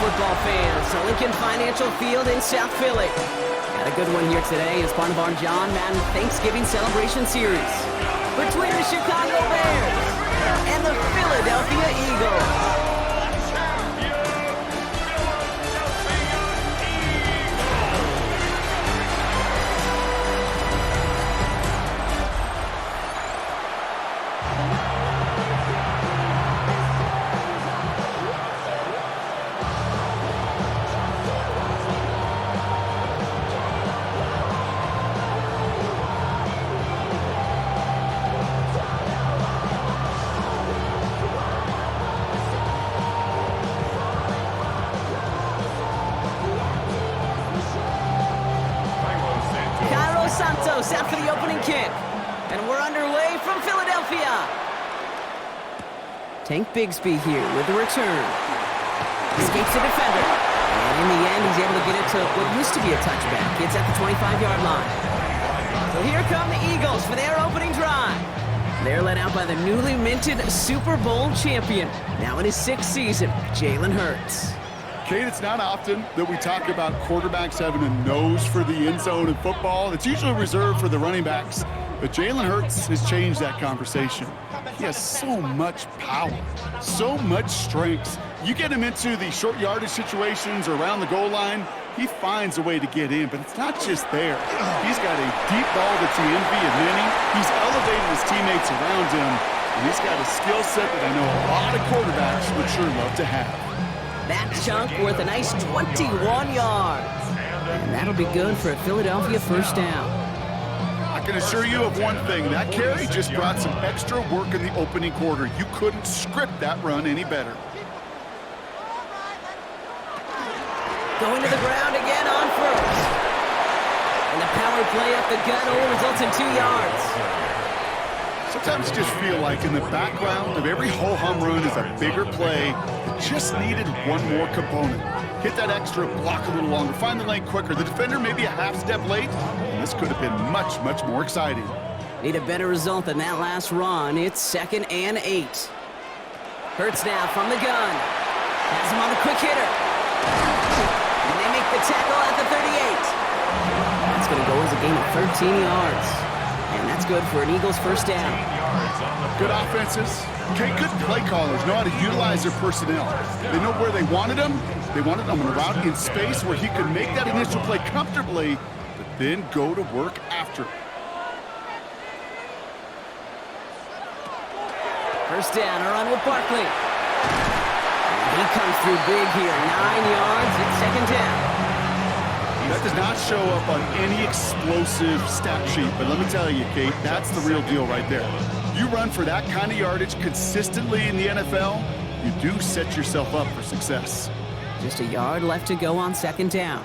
Football fans to Lincoln Financial Field in South Philly. Got a good one here today as part of our John Madden Thanksgiving Celebration Series between the Chicago Bears and the Philadelphia Eagles. Santos out for the opening kick. And we're underway from Philadelphia. Tank Bigsby here with the return. Escapes the defender. And in the end, he's able to get it to what used to be a touchback. It's at the 25-yard line. So here come the Eagles for their opening drive. They're led out by the newly minted Super Bowl champion, now in his 6th season, Jalen Hurts. Kate, it's not often that we talk about quarterbacks having a nose for the end zone in football. It's usually reserved for the running backs. But Jalen Hurts has changed that conversation. He has so much power, so much strength. You get him into the short yardage situations or around the goal line, he finds a way to get in. But it's not just there. He's got a deep ball that's the envy of many. He's elevated his teammates around him. And he's got a skill set that I know a lot of quarterbacks would sure love to have. That chunk worth a nice 21 yards. And that'll be good for a Philadelphia first down. I can assure you of one thing. That carry just brought some extra work in the opening quarter. You couldn't script that run any better. Going to the ground again on first. And the power play up the gut only results in 2 yards. Sometimes just feel like in the background of every ho-hum run is a bigger play that just needed one more component. Hit that extra block a little longer, find the lane quicker. The defender maybe a half step late, and this could have been much, much more exciting. Need a better result than that last run. It's 2nd and 8. Hurts now from the gun. Has him on the quick hitter. And they make the tackle at the 38. That's going to go as a gain of 13 yards. And that's good for an Eagles first down. Good offenses. Okay, good play callers know how to utilize their personnel. They know where they wanted them. They wanted them on a route in space where he could make that initial play comfortably, but then go to work after. First down, a run with Barkley. And he comes through big here. 9 yards, it's 2nd down. That does not show up on any explosive stat sheet, but let me tell you, Kate, that's the real deal right there. You run for that kind of yardage consistently in the NFL, you do set yourself up for success. Just a yard left to go on 2nd down.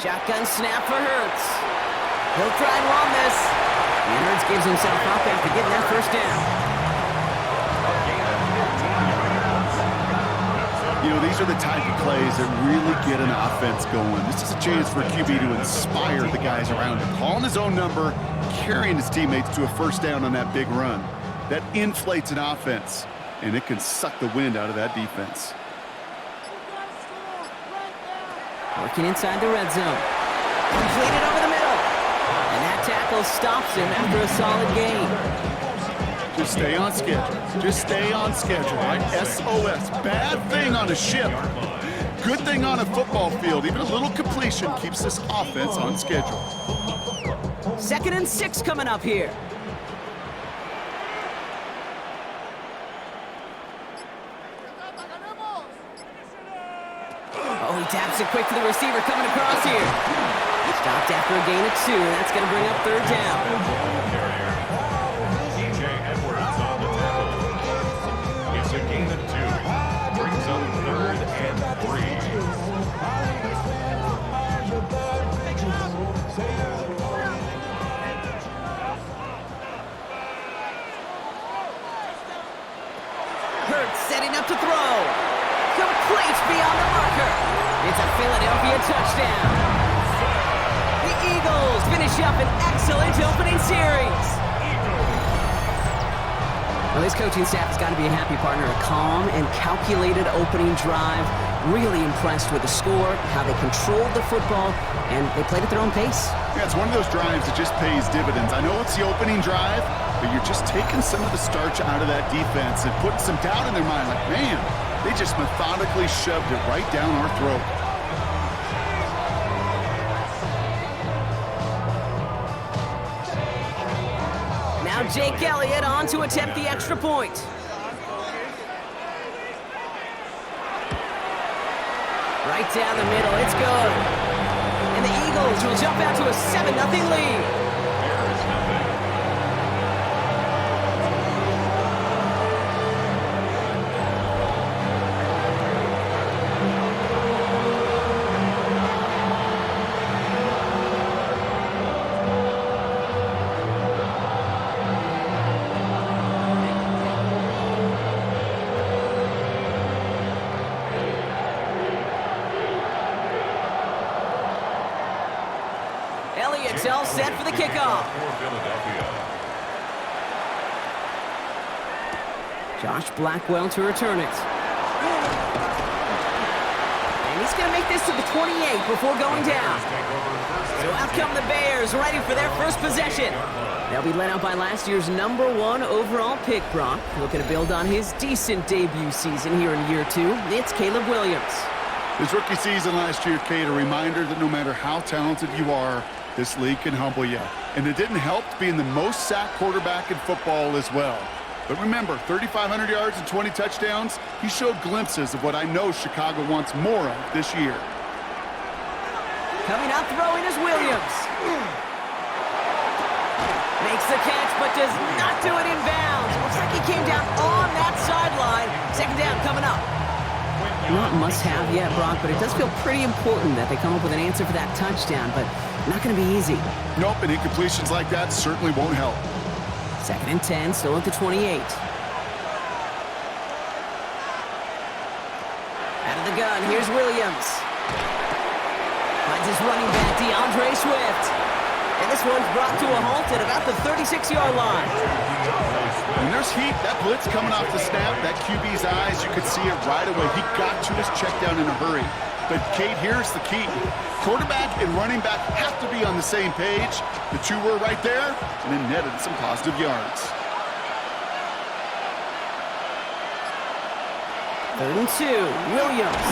Shotgun snap for Hurts. He'll try and run this. And Hurts gives himself up after getting that first down. You know, these are the type of plays that really get an offense going. This is a chance for a QB to inspire the guys around him. Calling his own number, carrying his teammates to a first down on that big run. That inflates an offense, and it can suck the wind out of that defense. Working inside the red zone. Completed over the middle. And that tackle stops him after a solid gain. Just stay on schedule. Just stay on schedule, right? SOS. Bad thing on a ship. Good thing on a football field. Even a little completion keeps this offense on schedule. 2nd and 6 coming up here. Oh, he taps it quick to the receiver coming across here. Stopped after a gain of 2. That's going to bring up 3rd down. It's a gain of 2. Brings up 3rd and 3. Hurts setting up to throw. Complete beyond the marker. It's a Philadelphia touchdown. The Eagles finish up an excellent opening series. Well, this coaching staff has got to be a happy partner. A calm and calculated opening drive. Really impressed with the score, how they controlled the football, and they played at their own pace. Yeah, it's one of those drives that just pays dividends. I know it's the opening drive, but you're just taking some of the starch out of that defense and putting some doubt in their mind. Like, man, they just methodically shoved it right down our throat. Now Jake Elliott on to attempt the extra point. Right down the middle, it's good. And the Eagles will jump out to a 7-0 lead. Elliott's all set for the kickoff. Josh Blackwell to return it. And he's going to make this to the 28 before going down. So out come the Bears, ready for their first possession. They'll be led out by last year's #1 overall pick, Brock. Looking to build on his decent debut season here in year 2. It's Caleb Williams. His rookie season last year, Kate, a reminder that no matter how talented you are, this league can humble you. And it didn't help being the most sacked quarterback in football as well. But remember, 3,500 yards and 20 touchdowns, he showed glimpses of what I know Chicago wants more of this year. Coming out throwing is Williams. Makes the catch, but does not do it in bounds. Looks like he came down on that sideline. Second down coming up. Not must-have yet, Brock, but it does feel pretty important that they come up with an answer for that touchdown, but not going to be easy. Nope, and incompletions like that certainly won't help. 2nd and 10, still at the 28. Out of the gun, here's Williams. Finds his running back, DeAndre Swift. And this one's brought to a halt at about the 36-yard line. When there's heat, that blitz coming off the snap, that QB's eyes, you could see it right away. He got to his check down in a hurry. But, Kate, here's the key. Quarterback and running back have to be on the same page. The two were right there, and it netted some positive yards. 3rd and 2, Williams.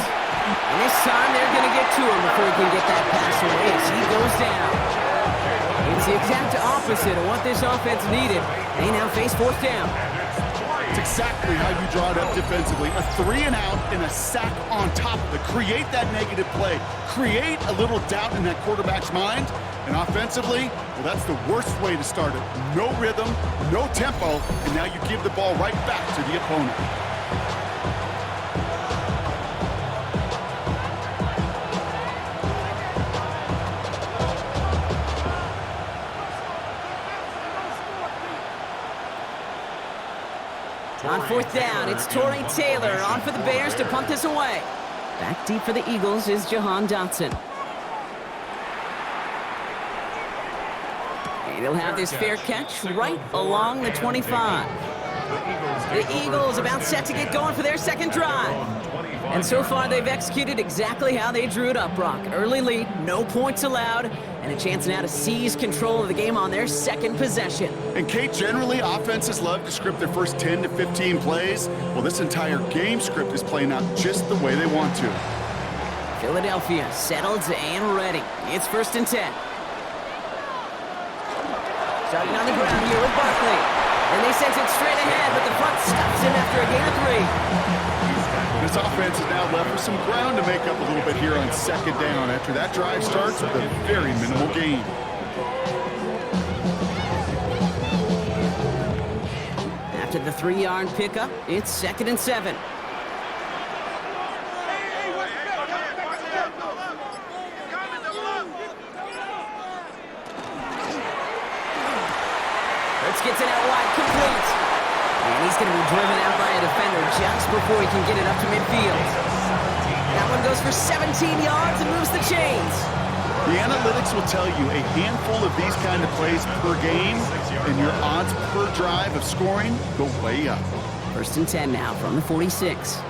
And this time they're going to get to him before he can get that pass away as he goes down. It's the exact opposite of what this offense needed. They now face 4th down. It's exactly how you draw it up defensively. A 3-and-out and a sack on top of it. Create that negative play. Create a little doubt in that quarterback's mind. And offensively, well, that's the worst way to start it. No rhythm, no tempo, and now you give the ball right back to the opponent. On 4th down, it's Torrey Taylor on for the Bears to punt this away. Back deep for the Eagles is Jahan Dotson. And he'll have this fair catch right along the 25. The Eagles about set to get going for their second drive. And so far, they've executed exactly how they drew it up, Brock. Early lead, no points allowed, and a chance now to seize control of the game on their second possession. And, Kate, generally, offenses love to script their first 10 to 15 plays. Well, this entire game script is playing out just the way they want to. Philadelphia settled and ready. It's 1st and 10. Starting on the ground here with Barkley. And they sent it straight ahead, but the front stops him after a gain of 3. This offense is now left with some ground to make up a little bit here on 2nd down after that drive starts with a very minimal gain. After the 3-yard pickup, it's 2nd and 7. Hurts gets it out wide, complete. And he's going to be driven out by a defender just before he can get it up to midfield. That one goes for 17 yards and moves the chains. The analytics will tell you a handful of these kind of plays per game, and your odds per drive of scoring go way up. 1st and 10 now from the 46.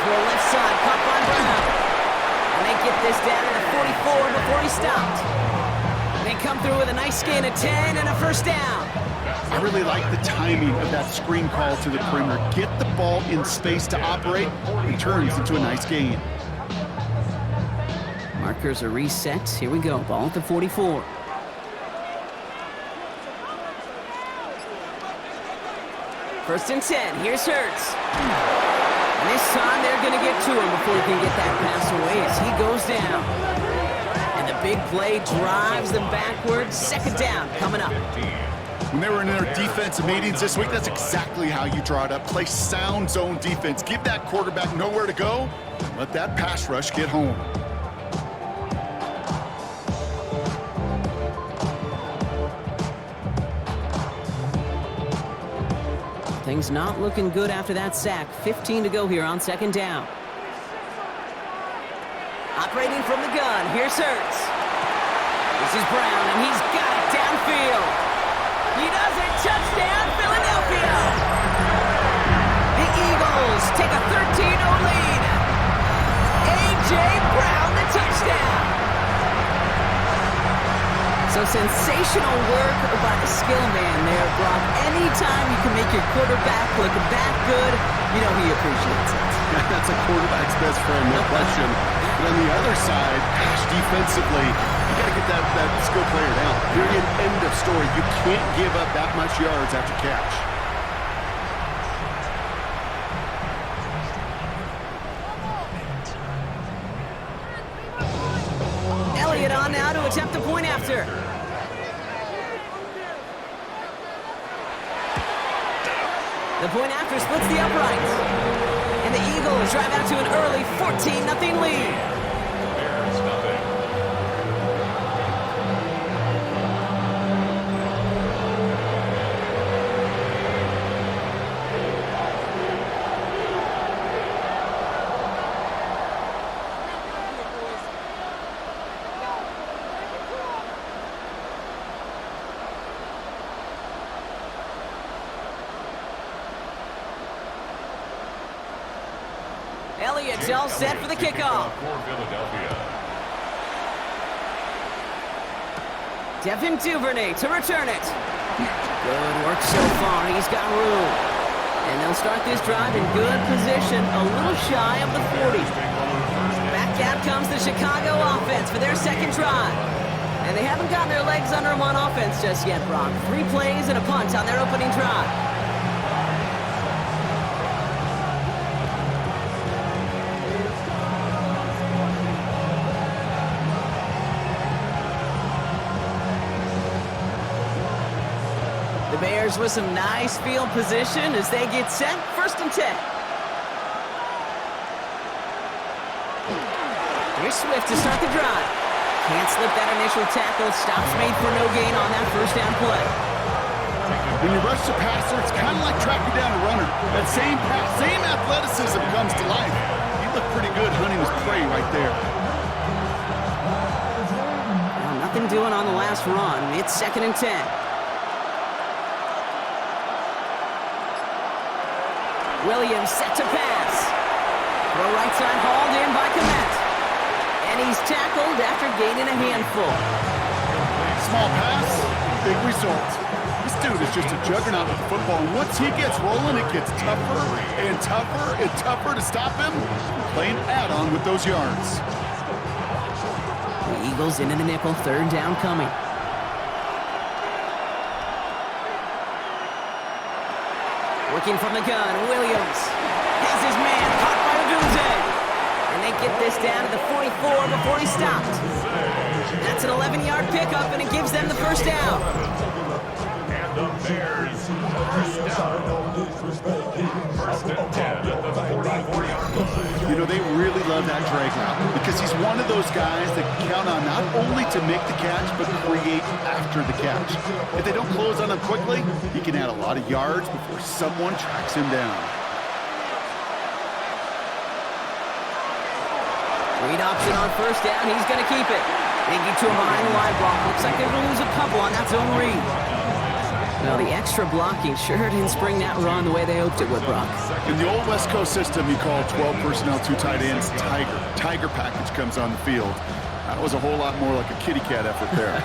Left side, caught by Brown. And they get this down to the 44 before he stopped. And they come through with a nice gain of 10 and a 1st down. I really like the timing of that screen call to the perimeter. Get the ball in space to operate and turns into a nice gain. Markers are reset. Here we go. Ball at the 44. First and 10. Here's Hurts. And this time they're going to get to him before he can get that pass away as he goes down. And the big play drives them backwards. 2nd down coming up. When they were in their defensive meetings this week, that's exactly how you draw it up. Play sound zone defense. Give that quarterback nowhere to go. Let that pass rush get home. Things not looking good after that sack. 15 to go here on 2nd down. Operating from the gun, here's Hurts. This is Brown, and he's got it downfield. He does it, touchdown, Philadelphia! The Eagles take a 13-0 lead. A.J. Brown, the touchdown. So sensational work by the skill man there, Brock. Anytime you can make your quarterback look that good, you know he appreciates it. That's a quarterback's best friend, no question. But on the other side, gosh, defensively, you got to get that skill player down. Period, end of story. You can't give up that much yards after catch. Elliott on now to attempt the point after. The point after splits the uprights. And the Eagles drive out to an early 14-0 lead. Elliott's all set for the kickoff. Devin Duvernay to return it. Good work so far. He's got room. And they'll start this drive in good position, a little shy of the 40. Back out comes the Chicago offense for their 2nd drive. And they haven't gotten their legs under them on offense just yet, Brock. 3 plays and a punt on their opening drive. The Bears with some nice field position as they get set. 1st and 10. Here's Swift to start the drive. Can't slip that initial tackle. Stops made for no gain on that 1st down play. When you rush the passer, it's kind of like tracking down a runner. That same pass, same athleticism comes to life. He looked pretty good hunting his prey right there. Well, nothing doing on the last run. It's 2nd and 10. Williams set to pass. Throw right side hauled in by Komet. And he's tackled after gaining a handful. Small pass, big result. This dude is just a juggernaut with the football. And once he gets rolling, it gets tougher and tougher and tougher to stop him. Playing add-on with those yards. The Eagles into the nickel. 3rd down coming. Working from the gun, Williams has his man caught by Odunze. And they get this down to the 44 before he stopped. That's an 11-yard pickup, and it gives them the 1st down. And the Bears, 1st down. 1st and 10 at the 44-yard line. You know, they really love that drag route because he's one of those guys that count on not only to make the catch, but create after the catch. If they don't close on him quickly, he can add a lot of yards before someone tracks him down. Read option on first down. He's going to keep it. Thinking to him behind the line block. Looks like they're going to lose a couple on that zone read. Well, the extra blocking sure didn't spring that run the way they hoped it would, Brock. In the old West Coast system, you call 12 personnel, 2 tight ends, Tiger. Tiger package comes on the field. That was a whole lot more like a kitty cat effort there.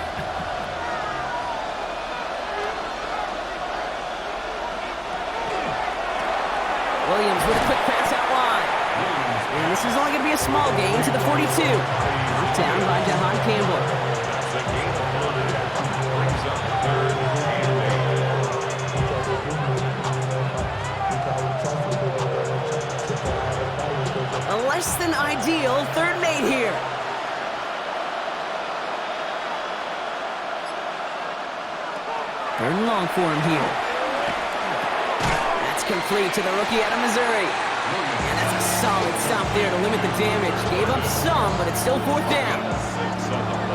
Williams with a quick pass out wide. And this is only going to be a small gain to the 42. Knocked down by Jahan Campbell. The game averted. Brings up third and 8. A less than ideal third and 8 here. Third and long for him here. That's complete to the rookie out of Missouri. And that's a solid stop there to limit the damage. Gave up some, but it's still fourth down.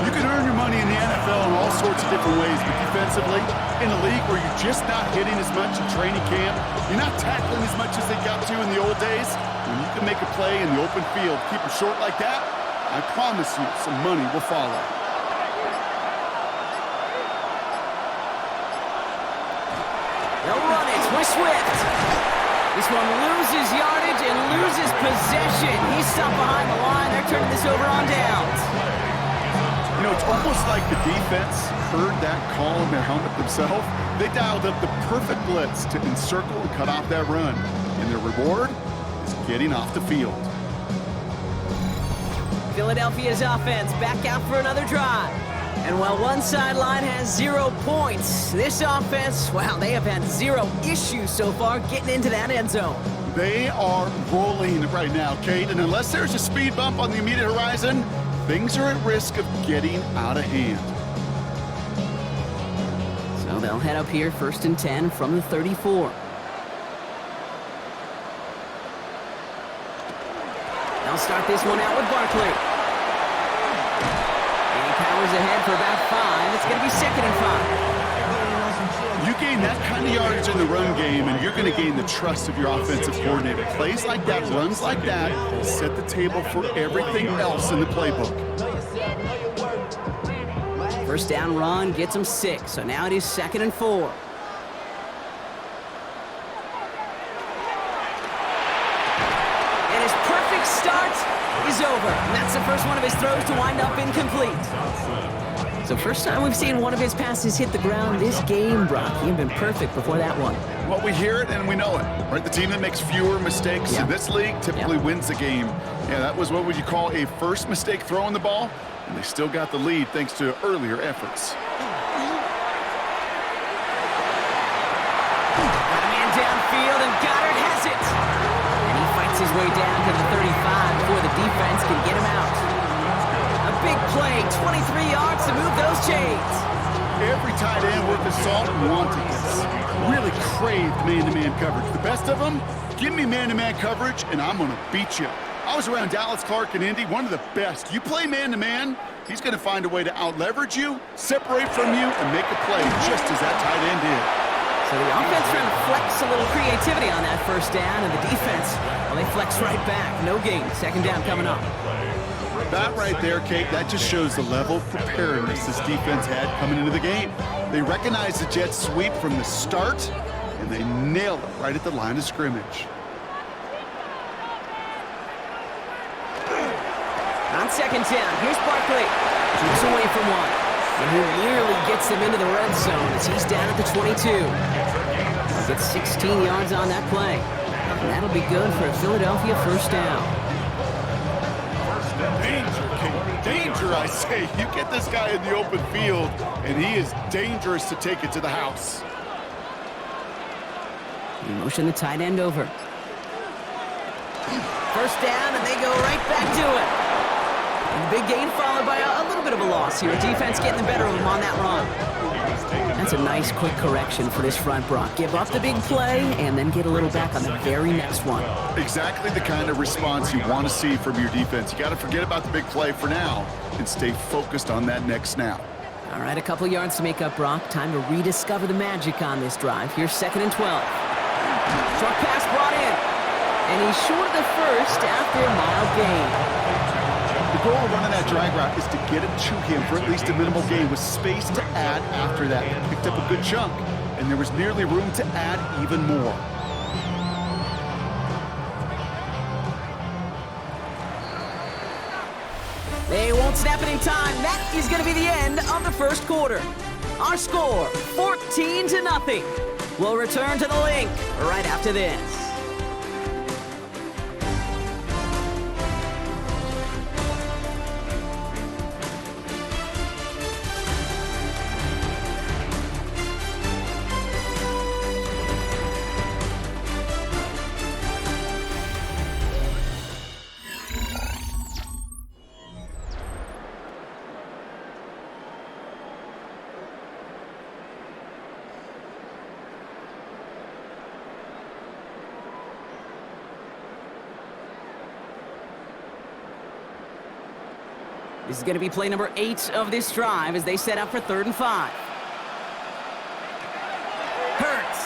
You can earn your money in the NFL in all sorts of different ways, but defensively, in a league where you're just not hitting as much in training camp, you're not tackling as much as they got to in the old days, when you can make a play in the open field, keep it short like that, I promise you some money will follow. They'll run it with Swift. This one loses yardage and loses possession. He's stopped behind the line. They're turning this over on downs. You know, it's almost like the defense heard that call in their helmet themselves. They dialed up the perfect blitz to encircle and cut off that run. And their reward is getting off the field. Philadelphia's offense back out for another drive. And while one sideline has 0 points, this offense, well, they have had 0 issues so far getting into that end zone. They are rolling right now, Kate, and unless there's a speed bump on the immediate horizon, things are at risk of getting out of hand. So they'll head up here, 1st and 10 from the 34. They'll start this one out with Barkley. Powers ahead for about 5. It's going to be 2nd and 5. You gain that kind of yardage in the run game, and you're going to gain the trust of your offensive coordinator. Plays like that, runs like that, set the table for everything else in the playbook. First down run gets him 6, so now it is 2nd and 4. And his perfect start is over. And that's the first one of his throws to wind up incomplete. So first time we've seen one of his passes hit the ground this game, Brock. He had been perfect before that one. Well, we hear it and we know it, right? The team that makes fewer mistakes in this league typically wins the game. Yeah, that was what would you call a first mistake throwing the ball, and they still got the lead thanks to earlier efforts. Got a man downfield, and Goddard has it. And he fights his way down to the 35 before the defense can get him out. A big play, 23 yards to move those chains. Every tight end worth his salt wanted this. Really craved man-to-man coverage. The best of them, give me man-to-man coverage, and I'm going to beat you. I was around Dallas, Clark, and Indy, one of the best. You play man-to-man, he's going to find a way to out-leverage you, separate from you, and make a play just as that tight end did. So the offense trying to flex a little creativity on that first down, and the defense, well, they flex right back. No gain. 2nd down coming up. That right there, Kate, that just shows the level of preparedness this defense had coming into the game. They recognized the Jets sweep from the start, and they nailed it right at the line of scrimmage. On 2nd down, here's Barkley. Keeps away from one. And he nearly gets them into the red zone as he's down at the 22. He'll get 16 yards on that play. And that'll be good for a Philadelphia first down. Danger, Kate. Danger, I say. You get this guy in the open field, and he is dangerous to take it to the house. You motion the tight end over. First down, and they go right back to it. And the big gain followed by a little bit of a loss here. Defense getting the better of them on that run. That's a nice quick correction for this front, Brock. Give up the big play and then get a little back on the very next one. Exactly the kind of response you want to see from your defense. You got to forget about the big play for now and stay focused on that next snap. All right, a couple yards to make up, Brock. Time to rediscover the magic on this drive. Here's 2nd and 12. Short pass brought in. And he's short of the first after a mild gain. The goal of running that drag route is to get it to him for at least a minimal gain with space to add after that. He picked up a good chunk, and there was nearly room to add even more. They won't snap it in time. That is going to be the end of the first quarter. Our score, 14-0. We'll return to the link right after this. This is going to be play number 8 of this drive as they set up for 3rd and 5. Hurts.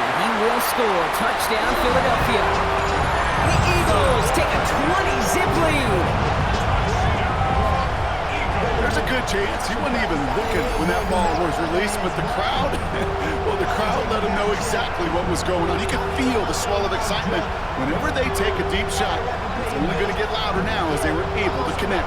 And he will score. Touchdown, Philadelphia. The Eagles take a 20-zip lead. There's a good chance he wasn't even looking when that ball was released, but the crowd, well, the crowd let him know exactly what was going on. You could feel the swell of excitement. Whenever they take a deep shot, it's only going to get louder now as they were able to connect.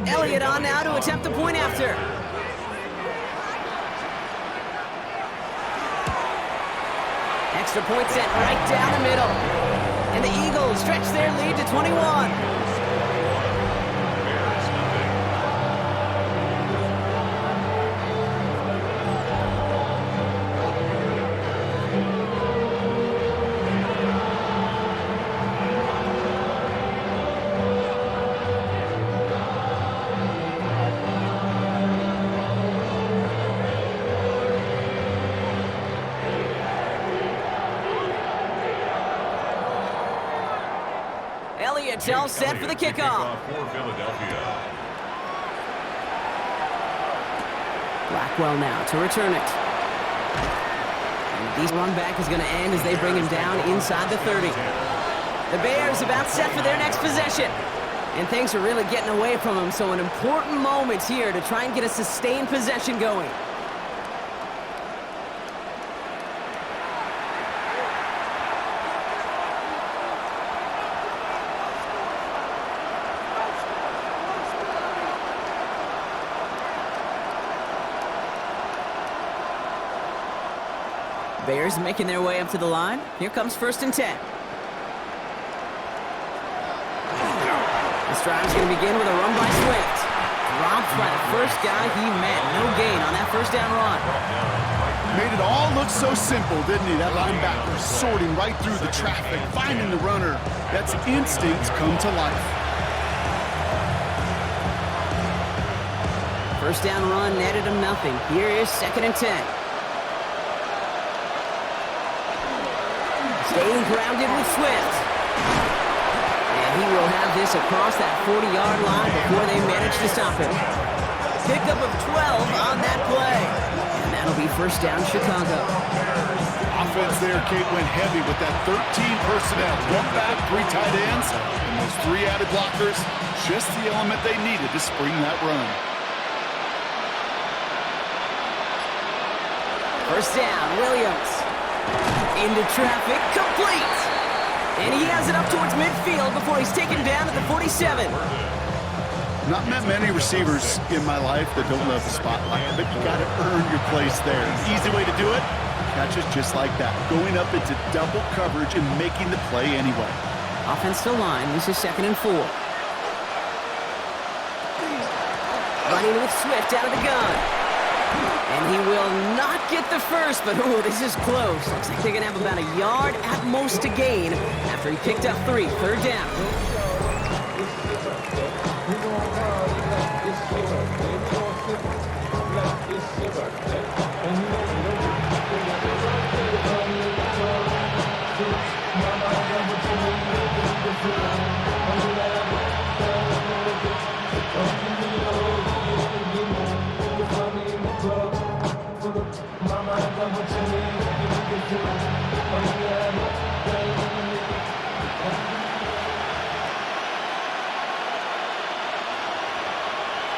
Elliott on now to attempt the point after. Extra point set right down the middle. And the Eagles stretch their lead to 21. Elliott's all set for the kickoff. For Philadelphia. Blackwell now to return it. And the run back is going to end as they bring him down inside the 30. The Bears about set for their next possession. And things are really getting away from them, so an important moment here to try and get a sustained possession going. Bears making their way up to the line. Here comes 1st and 10. This drive's going to begin with a run by Swift. Dropped by the first guy he met. No gain on that first down run. Made it all look so simple, didn't he? That linebacker sorting right through the traffic, finding the runner. That's instinct come to life. First down run netted him nothing. Here is 2nd and 10. Staying grounded with Swift. And he will have this across that 40-yard line before they manage to stop him. Pickup of 12 on that play. And that'll be 1st down Chicago. Offense there, Kate, went heavy with that 13 personnel. 1 back, 3 tight ends, and those 3 added blockers. Just the element they needed to spring that run. First down, Williams. Into traffic, complete! And he has it up towards midfield before he's taken down at the 47. Not met many receivers in my life that don't love the spotlight, but you got to earn your place there. Easy way to do it, catches just like that. Going up into double coverage and making the play anyway. Offensive line, this is 2nd and 4. Running with Swift out of the gun. And he will not get the first, but ooh, this is close. Looks like they're going to have about a yard at most to gain after he picked up 3. Third down.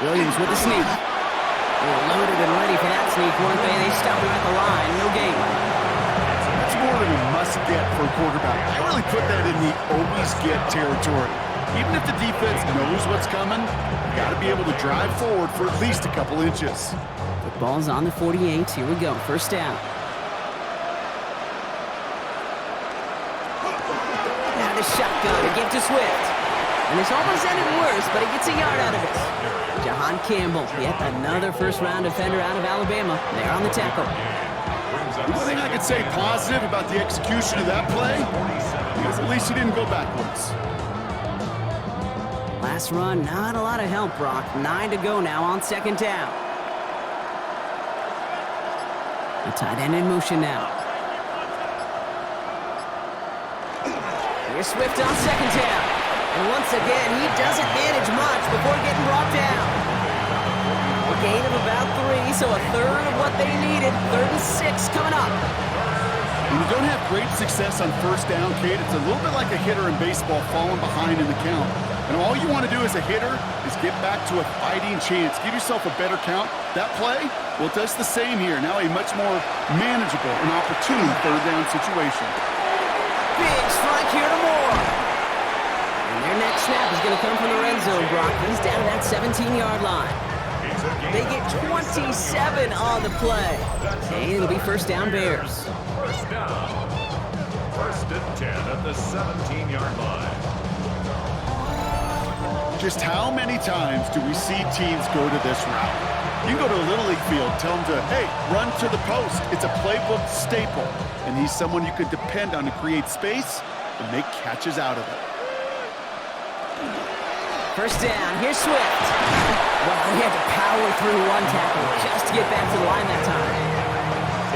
Williams with the sneak. They were loaded and ready for that sneak, weren't they? They stopped him at the line. No gain. That's more than a must-get for a quarterback. I really put that in the always-get territory. Even if the defense knows what's coming, you got to be able to drive forward for at least a couple inches. The ball's on the 48. Here we go. First down. Now the shotgun to give to Swift. And this almost ended worse, but he gets a yard out of it. Jahan Campbell, yet another first-round defender out of Alabama. They're on the tackle. The one thing I could say positive about the execution of that play is at least he didn't go backwards. Last run, not a lot of help, Brock. 9 to go now on second down. The tight end in motion now. Here's Swift on second down. And once again, he doesn't manage much before getting brought down. A gain of about 3, so a third of what they needed. 3rd and 6 coming up. When you don't have great success on first down, Kate, it's a little bit like a hitter in baseball falling behind in the count. And all you want to do as a hitter is get back to a fighting chance. Give yourself a better count. That play, well, it does the same here. Now a much more manageable and opportune third down situation. Big strike here to Moore. And their next snap is going to come from the red zone, Brock. He's down at that 17-yard line. They get 27 on the play. And it'll be first down Bears. First down. 1st and 10 at the 17-yard line. Just how many times do we see teams go to this route? You can go to a Little League field, tell them to, hey, run to the post. It's a playbook staple. And he's someone you could depend on to create space and make catches out of it. First down, here's Swift. Well, he had to power through one tackle just to get back to the line that time.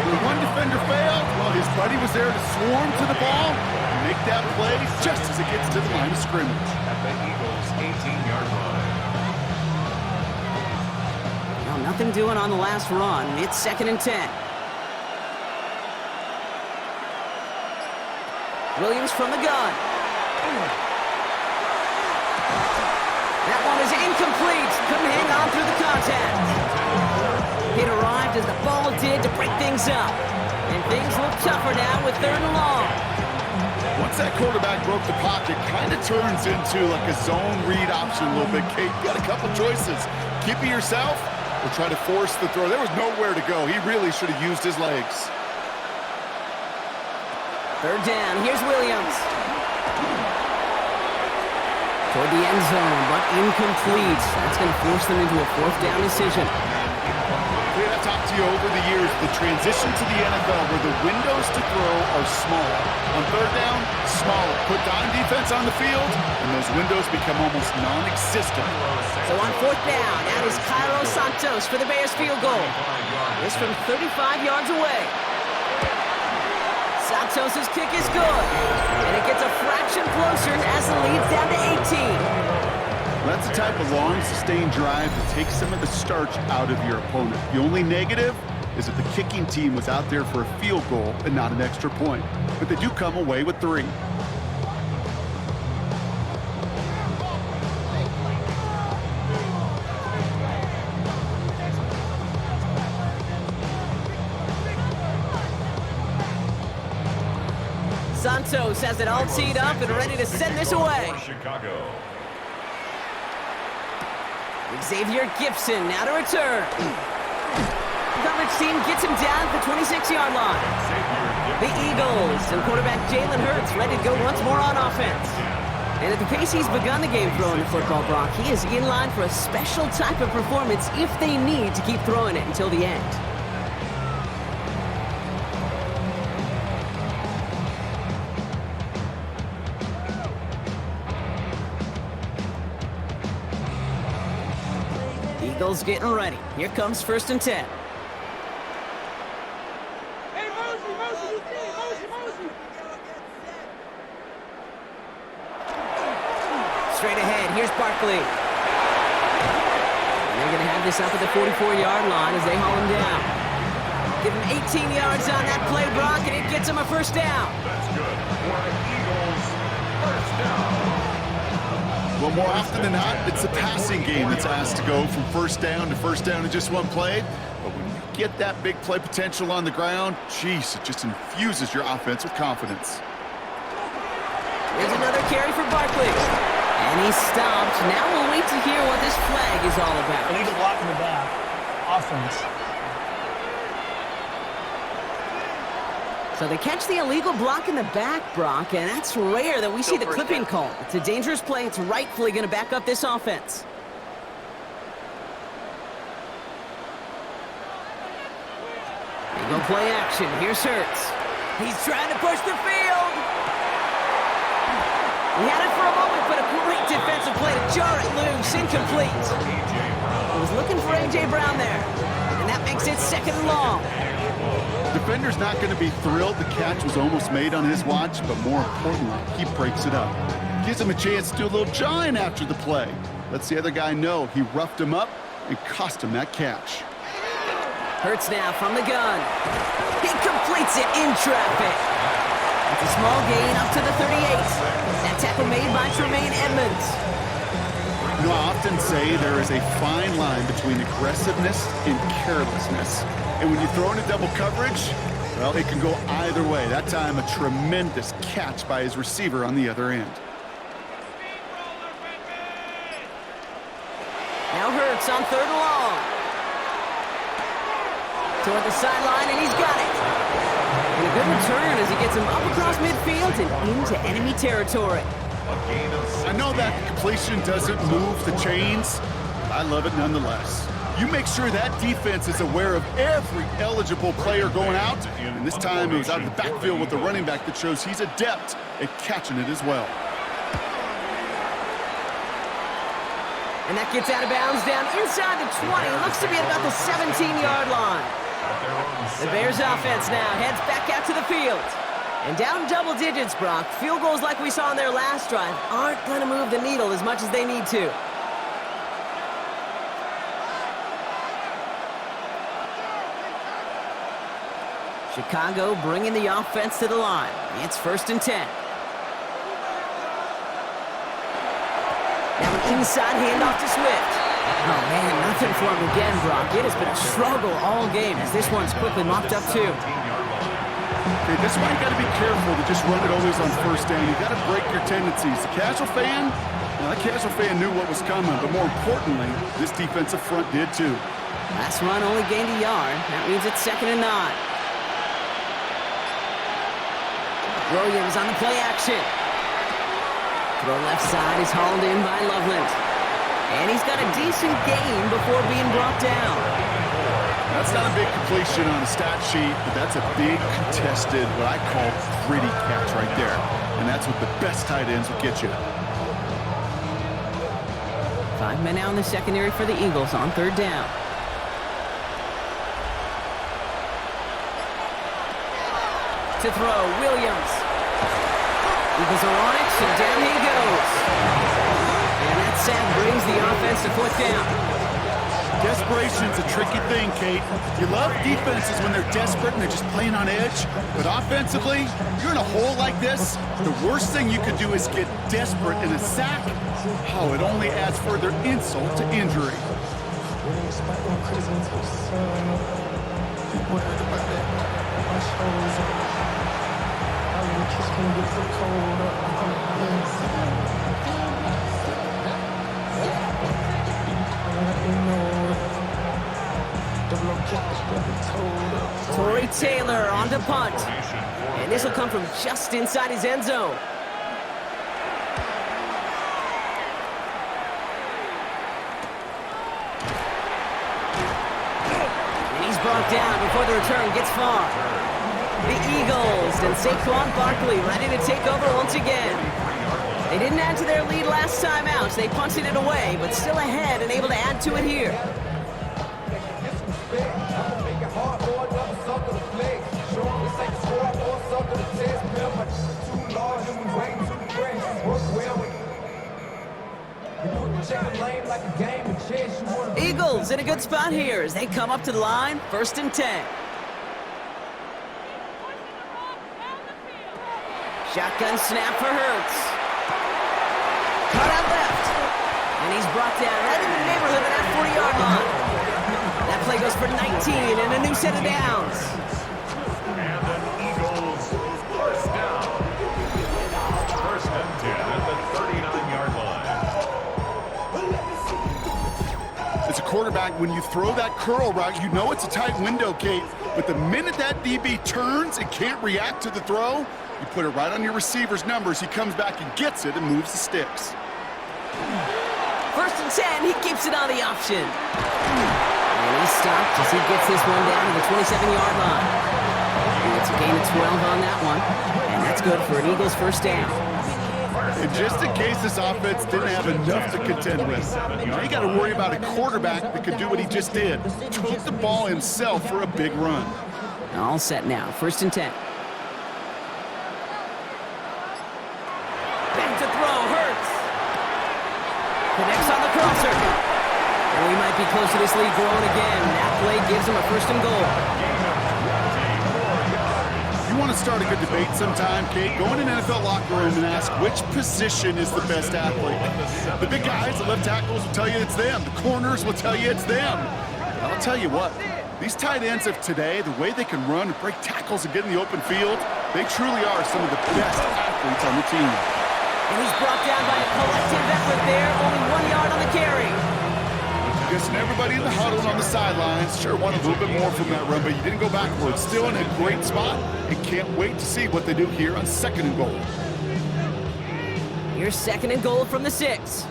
When one defender failed, well, his buddy was there to swarm to the ball and make that play just as it gets to the line of scrimmage. At the Eagles' 18-yard line. Well, nothing doing on the last run. It's 2nd and 10. Williams from the gun. That one is incomplete. Couldn't hang on through the contact. It arrived as the ball did to break things up. And things look tougher now with 3rd and long. Once that quarterback broke the pocket, kind of turns into like a zone read option a little bit. Kate, you got a couple choices. Keep it yourself or try to force the throw. There was nowhere to go. He really should have used his legs. 3rd down. Here's Williams. Toward the end zone, but incomplete. That's going to force them into a 4th down decision. I've talked to you over the years, the transition to the NFL where the windows to throw are smaller. On 3rd down, smaller. Put dime defense on the field, and those windows become almost non-existent. So on 4th down, that is Cairo Santos for the Bears field goal. This from 35 yards away. Santos' kick is good, and it gets a fraction closer as the lead's down to 18. That's the type of long, sustained drive that takes some of the starch out of your opponent. The only negative is that the kicking team was out there for a field goal and not an extra point. But they do come away with 3. Santos has it all teed up and ready to send this away. Chicago. Xavier Gibson now to return. The coverage team gets him down at the 26-yard line. The Eagles and quarterback Jalen Hurts ready to go once more on offense. And at the pace he's begun the game throwing the football, Brock, he is in line for a special type of performance if they need to keep throwing it until the end. Eagles getting ready. Here comes 1st and 10. Straight ahead, here's Barkley. And they're going to have this up at the 44-yard line as they haul him down. Give him 18 yards on that play, Brock, and it gets him a first down. That's good. For Eagles, first down. Well, more often than not, it's the passing game that's asked to go from first down in just one play. But when you get that big play potential on the ground, geez, it just infuses your offense with confidence. Here's another carry for Barkley. And he's stopped. Now we'll wait to hear what this flag is all about. Illegal block in the back. Offense. So they catch the illegal block in the back, Brock, and that's rare that we see the clipping call. It's a dangerous play. It's rightfully going to back up this offense. They go play action. Here's Hurts. He's trying to push the field. He had it for a moment, but a great defensive play to jar it loose. Incomplete. He was looking for A.J. Brown there, and that makes it 2nd and long. Defender's not going to be thrilled the catch was almost made on his watch, but more importantly, he breaks it up. Gives him a chance to do a little jawing after the play. Lets the other guy know he roughed him up and cost him that catch. Hurts now from the gun. He completes it in traffic. It's a small gain up to the 38. That tackle made by Tremaine Edmonds. You know, I often say there is a fine line between aggressiveness and carelessness. And when you throw in a double coverage, well, it can go either way. That time, a tremendous catch by his receiver on the other end. Now Hurts on 3rd and long. Toward the sideline, and he's got it. And a good return as he gets him up across midfield and into enemy territory. I know that completion doesn't move the chains, but I love it nonetheless. You make sure that defense is aware of every eligible player going out, and this time it was out of the backfield with the running back that shows he's adept at catching it as well. And that gets out of bounds down inside the 20. Looks to be at about the 17-yard line. The Bears offense now heads back out to the field. And down double digits, Brock. Field goals like we saw on their last drive aren't going to move the needle as much as they need to. Chicago bringing the offense to the line. It's 1st and 10. Now an inside handoff to Swift. Oh, man, nothing for him again, Brock. It has been a struggle all game as this one's quickly mopped up, too. Okay, this is why you got to be careful to just run it always on 1st down. You got to break your tendencies. The casual fan, well, that casual fan knew what was coming, but more importantly, this defensive front did, too. Last run only gained a yard. That means it's 2nd and 9. Williams on the play action. Throw left side is hauled in by Loveland. And he's got a decent gain before being brought down. That's not a big completion on a stat sheet, but that's a big contested, what I call gritty catch right there. And that's what the best tight ends will get you. 5 men out in the secondary for the Eagles on 3rd down. To throw, Williams. Eagles are on it, so down he goes. And that sack brings the offense to 4th down. Desperation's a tricky thing, Kate. You love defenses when they're desperate and they're just playing on edge. But offensively, you're in a hole like this, the worst thing you could do is get desperate in a sack. Oh, it only adds further insult to injury. Torrey Taylor on to punt. And this will come from just inside his end zone. brought down before the return gets far. The Eagles and Saquon Barkley ready to take over once again. They didn't add to their lead last time out, so they punted it away, but still ahead and able to add to it here. Eagles in a good spot here as they come up to the line, 1st and 10. Shotgun snap for Hurts. Cut out left. And he's brought down right in the neighborhood of that 40-yard line. That play goes for 19 and a new set of downs. And the Eagles first down. 1st and 10 at the 39-yard line. As a quarterback, when you throw that curl route, you know it's a tight window, Kate. But the minute that DB turns and can't react to the throw, you put it right on your receiver's numbers. He comes back and gets it and moves the sticks. 1st and 10, he keeps it on the option. And he's stopped as he gets this one down to the 27-yard line. It's a gain of 12 on that one, and that's good for an Eagles 1st down. And just in case this offense didn't have enough to contend with, now you got to worry about a quarterback that could do what he just did. Took the ball himself for a big run. All set now, 1st and 10. Back to throw, Hurts. Connects on the crosser. And we might be close to this lead growing again. That play gives him a 1st and goal. You want to start a good debate sometime, Kate? Go in an NFL locker room and ask which position is the best athlete. The big guys, the left tackles will tell you it's them. The corners will tell you it's them. But I'll tell you what, these tight ends of today, the way they can run and break tackles and get in the open field, they truly are some of the best athletes on the team. And he's brought down by a collective effort there, only 1 yard on the carry. Guessing everybody in the huddle and on the sidelines sure wanted a little bit more from that run, but you didn't go backwards. Still in a great spot and can't wait to see what they do here on 2nd and goal. Here's 2nd and goal from the 6.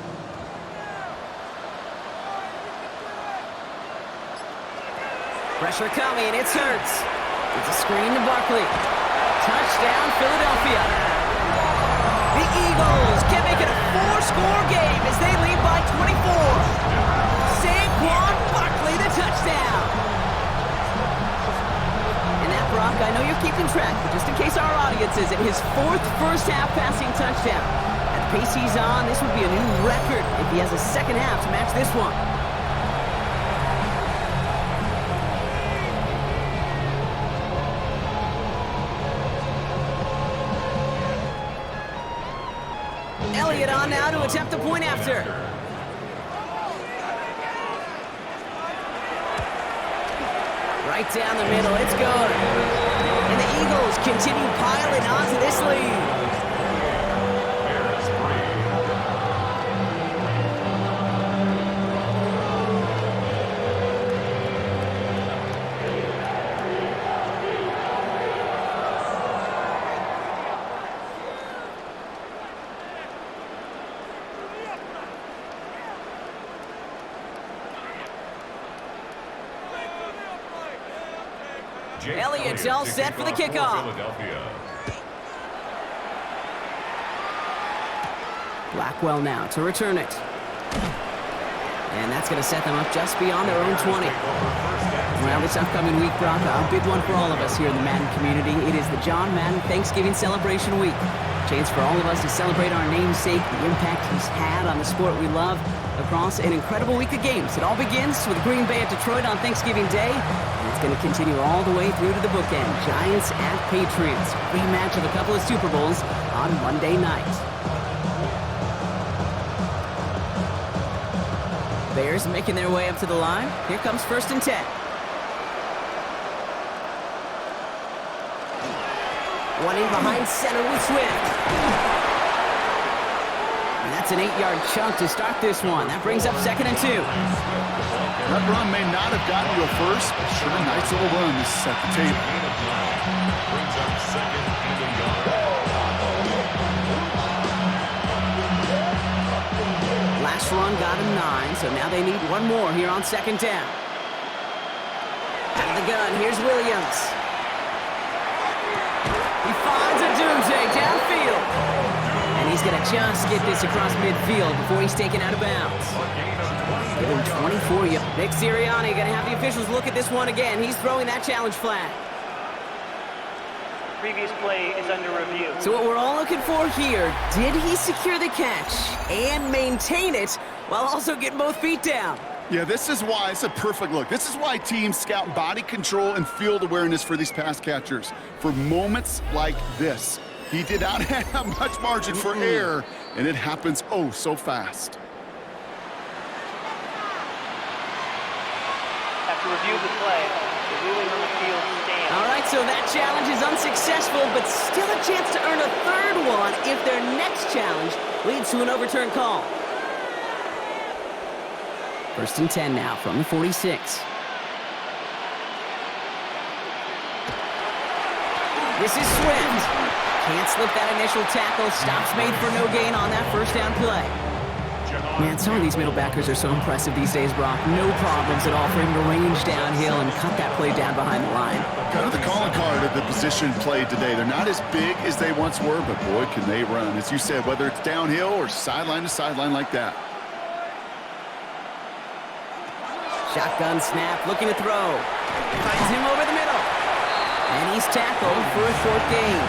Pressure coming, it's Hurts. It's a screen to Barkley. Touchdown, Philadelphia. The Eagles can make it a 4-score game as they lead by 24. Saquon Barkley, the touchdown. And that, Brock, I know you're keeping track, but just in case our audience isn't, his 4th first-half passing touchdown. At the pace he's on, this would be a new record if he has a second half to match this one. Elliott on now to attempt a point after. Right down the middle, it's good. And the Eagles continue piling onto this lead. Elliott's all set for the kickoff. Blackwell now to return it. And that's going to set them up just beyond their own 20. Well, this upcoming week, Brock, a big one for all of us here in the Madden community. It is the John Madden Thanksgiving Celebration Week. Chance for all of us to celebrate our namesake, the impact he's had on the sport we love across an incredible week of games. It all begins with Green Bay at Detroit on Thanksgiving Day. It's going to continue all the way through to the bookend. Giants at Patriots. Rematch of a couple of Super Bowls on Monday night. Bears making their way up to the line. Here comes 1st and 10. One in behind center with Swift. And that's an 8-yard chunk to start this one. That brings up 2nd and 2. That run may not have gotten you a first, but sure a nice little run to set the table. Brings up 2nd and a yard. Last run got him 9, so now they need one more here on 2nd down. Out of the gun, here's Williams. He finds a doomsday downfield. And he's going to just get this across midfield before he's taken out of bounds. Give him 24 yards. Nick Sirianni going to have the officials look at this one again. He's throwing that challenge flag. Previous play is under review. So what we're all looking for here, did he secure the catch and maintain it while also getting both feet down? Yeah, this is why it's a perfect look. This is why teams scout body control and field awareness for these pass catchers. For moments like this, he did not have much margin for error, and it happens oh so fast. After review of the play, the ruling on the field stands. All right, so that challenge is unsuccessful, but still a chance to earn a third one if their next challenge leads to an overturned call. 1st and 10 now from the 46. This is Swift. Can't slip that initial tackle. Stops made for no gain on that first down play. Man, some of these middle backers are so impressive these days, Brock. No problems at all for him to range downhill and cut that play down behind the line. Kind of the calling card of the position played today. They're not as big as they once were, but boy, can they run. As you said, whether it's downhill or sideline to sideline like that. Shotgun snap, looking to throw. Finds him over the middle. And he's tackled for a short gain.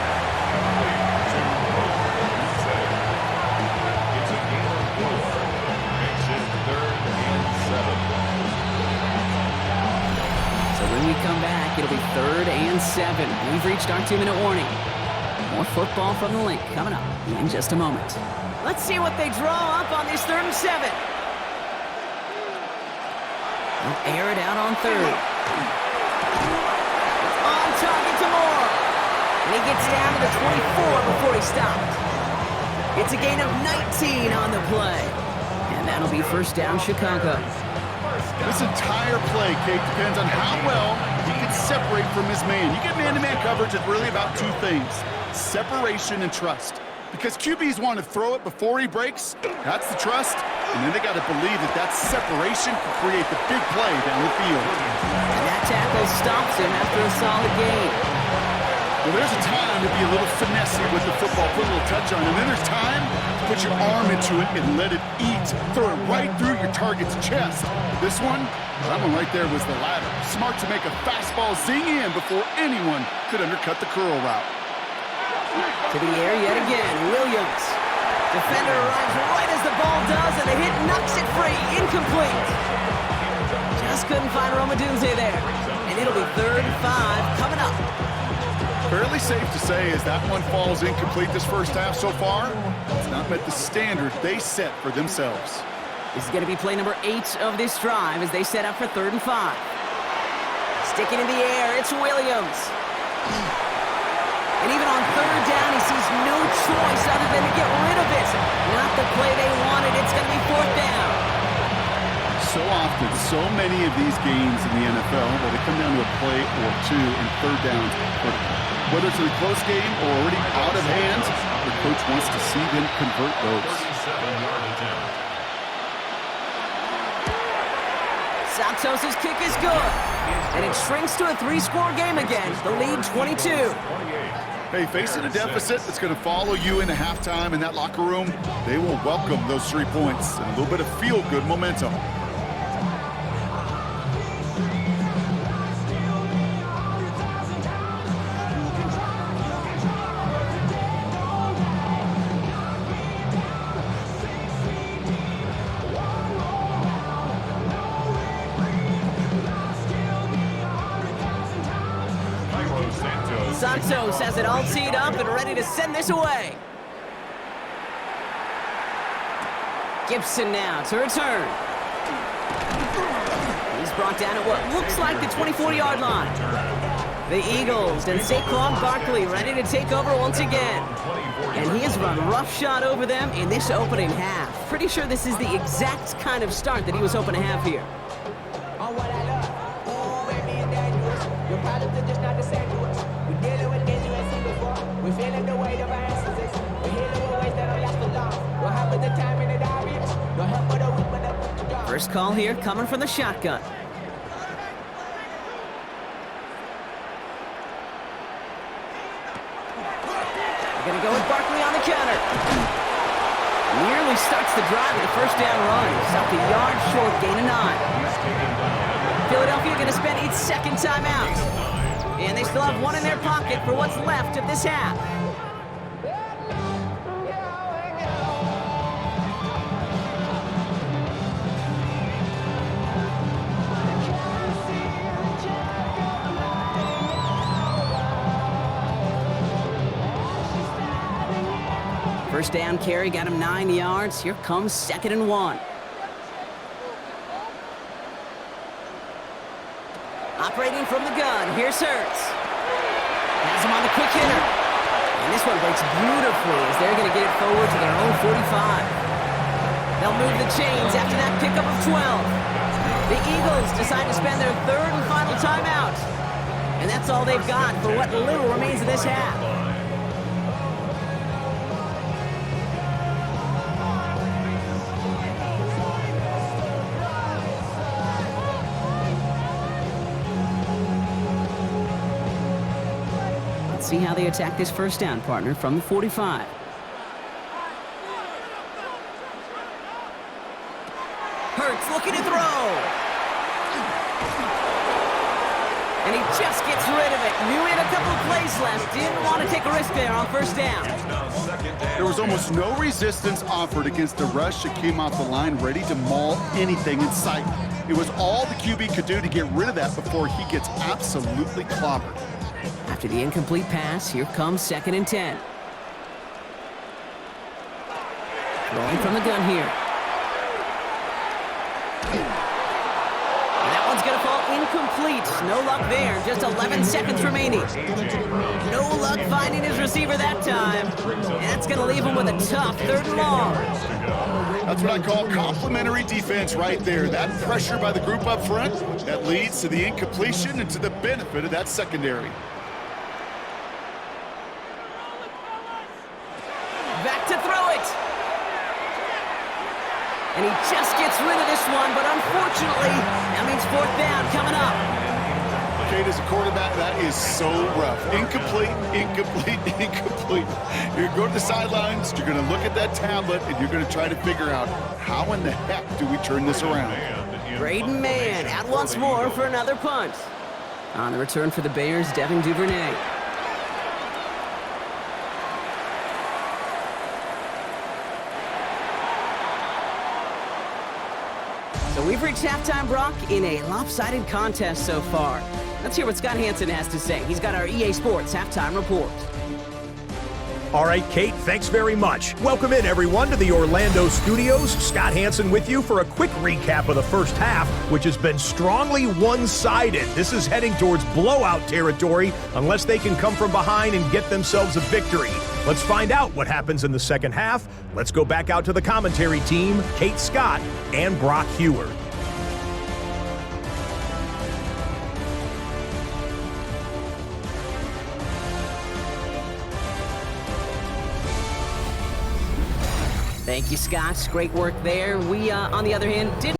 So when we come back, it'll be 3rd and 7. We've reached our 2-minute warning. More football from the link coming up in just a moment. Let's see what they draw up on this 3rd and 7. They'll air it out on 3rd. On target to Moore. And he gets down to the 24 before he stopped. It's a gain of 19 on the play. And that'll be 1st down Chicago. This entire play, Kate, depends on how well he can separate from his man. You get man-to-man coverage, it's really about 2 things: separation and trust. Because QBs want to throw it before he breaks, that's the trust, and then they got to believe that that separation can create the big play down the field. And that tackle stops him after a solid gain. Well, there's a time to be a little finessey with the football, put a little touch on it, and then there's time to put your arm into it and let it eat. Throw it right through your target's chest. This one, that one right there was the latter. Smart to make a fastball zing in before anyone could undercut the curl route. To the air yet again, Williams. Defender arrives right as the ball does, and the hit knocks it free. Incomplete. Just couldn't find Romadunze there. And it'll be 3rd and 5 coming up. Fairly safe to say as that one falls incomplete this first half so far, it's not met the standard they set for themselves. This is going to be play number 8 of this drive as they set up for 3rd and 5. Sticking in the air, it's Williams. And even on 3rd down, he sees no choice other than to get rid of it. Not the play they wanted. It's going to be 4th down. So often, so many of these games in the NFL, where they come down to a play or 2 and 3rd downs, whether it's in a close game or already out of hand, the coach wants to see them convert those. 37-yard attempt. Santos' kick is good. And it shrinks to a 3-score game again. The lead 22. Hey, facing a deficit that's going to follow you into halftime in that locker room, they will welcome those 3 points and a little bit of feel-good momentum. Santos has it all teed up and ready to send this away. Gibson now to return. He's brought down at what looks like the 24-yard line. The Eagles and Saquon Barkley ready to take over once again. And he has run roughshod over them in this opening half. Pretty sure this is the exact kind of start that he was hoping to have here. First call here coming from the shotgun. Going to go with Barkley on the counter. Nearly starts the drive with a first down run. Stopped a yard short, gain of 9. Philadelphia going to spend its second timeout. And they still have one in their pocket for what's left of this half. First down carry got him 9 yards. Here comes 2nd and 1. Operating from the gun, here's Hurts. Has him on the quick hitter. And this one breaks beautifully as they're going to get it forward to their own 45. They'll move the chains after that pickup of 12. The Eagles decide to spend their third and final timeout. And that's all they've got for what little remains of this half. See how they attack this first down, partner, from the 45. Hurts looking to throw. And he just gets rid of it. Knew he had a couple of plays left. Didn't want to take a risk there on first down. There was almost no resistance offered against the rush that came off the line ready to maul anything in sight. It was all the QB could do to get rid of that before he gets absolutely clobbered. After the incomplete pass, here comes 2nd and 10. Throwing from the gun here. And that one's going to fall incomplete. No luck there. Just 11 seconds remaining. No luck finding his receiver that time. And that's going to leave him with a tough 3rd and long. That's what I call complimentary defense right there. That pressure by the group up front, that leads to the incompletion and to the benefit of that secondary. Back to throw it. And he just gets rid of this one, but unfortunately, that means 4th down coming up. Kate, as a quarterback, that is so rough. Incomplete, incomplete, incomplete. You're going to go to the sidelines, you're going to look at that tablet, and you're going to try to figure out how in the heck do we turn this around. Braden Mann out once more for another punt. On the return for the Bears, Devin Duvernay. So we've reached halftime, Brock, in a lopsided contest so far. Let's hear what Scott Hansen has to say. He's got our EA Sports halftime report. All right, Kate, thanks very much. Welcome in, everyone, to the Orlando studios. Scott Hansen with you for a quick recap of the first half, which has been strongly one-sided. This is heading towards blowout territory unless they can come from behind and get themselves a victory. Let's find out what happens in the second half. Let's go back out to the commentary team, Kate Scott and Brock Heward. Thank you, Scott. Great work there. We, on the other hand, didn't.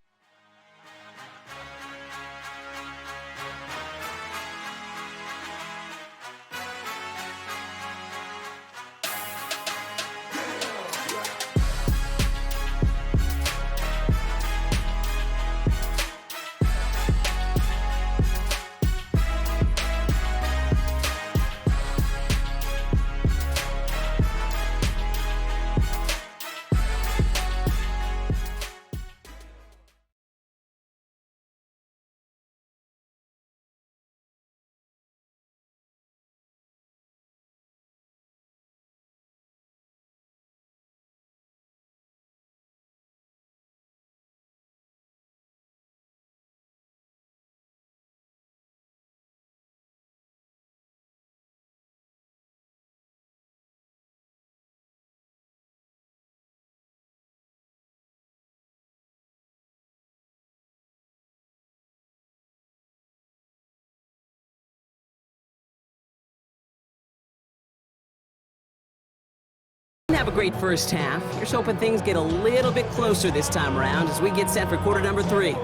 Have a great first half. Here's hoping things get a little bit closer this time around as we get set for quarter number 3.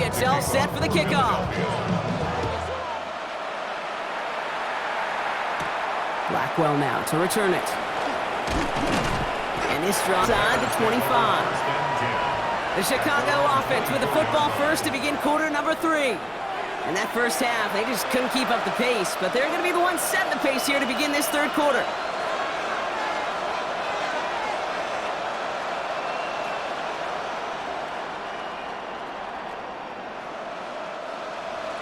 It's all set for the kickoff. Blackwell now to return it. And this draw side to 25. The Chicago offense with the football first to begin quarter number 3. In that first half, they just couldn't keep up the pace, but they're going to be the ones setting the pace here to begin this third quarter.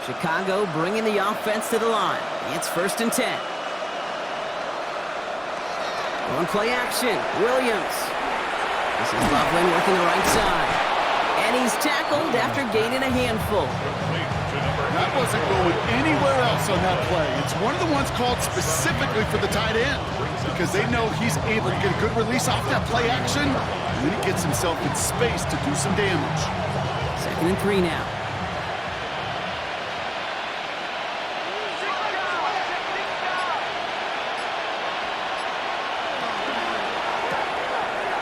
Chicago bringing the offense to the line. It's 1st and 10. On play action, Williams. This is Loveland working the right side. And he's tackled after gaining a handful. That wasn't going anywhere else on that play. It's one of the ones called specifically for the tight end because they know he's able to get a good release off that play action, and then he gets himself in space to do some damage. 2nd and 3 now.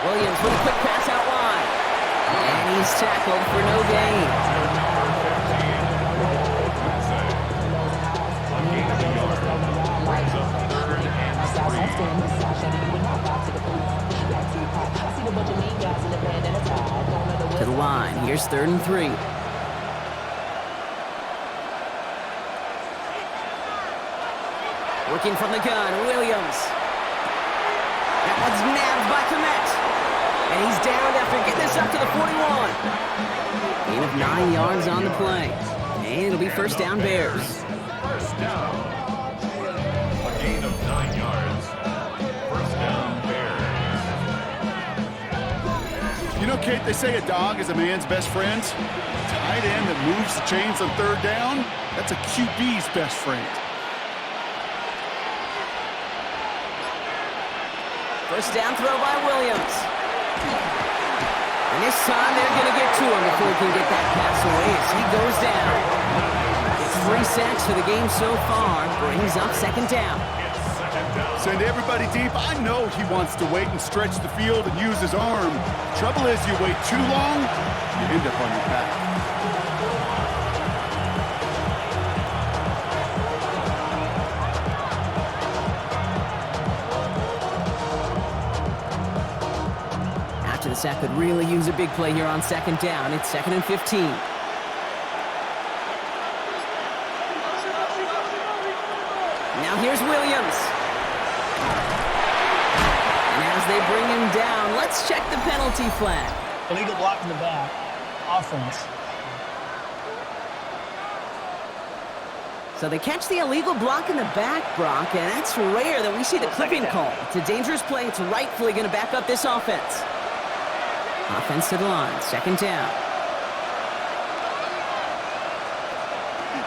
Williams with a quick pass out wide. And he's tackled for no gain. To the line. Here's 3rd and 3. Working from the gun, Williams. That one's nabbed by Komet. And he's down after getting this up to the 41. Gain of 9 yards on the play. And it'll be 1st down Bears. 1st down. A gain of 9 yards. 1st down Bears. You know, Kate, they say a dog is a man's best friend. A tight end that moves the chains on 3rd down, that's a QB's best friend. 1st down throw by Williams. And this time they're going to get to him before he can get that pass away as he goes down. It's 3 sacks for the game so far. Brings up 2nd down. Send everybody deep. I know he wants to wait and stretch the field and use his arm. Trouble is, you wait too long, you end up on your back. After the sack could really use a big play here on 2nd down. It's 2nd and 15. Now here's Williams. And as they bring him down, let's check the penalty flag. Illegal block in the back. Offense. So they catch the illegal block in the back, Brock, and that's rare that we see the clipping call. It's a dangerous play. It's rightfully going to back up this offense. Offense to the line, 2nd down.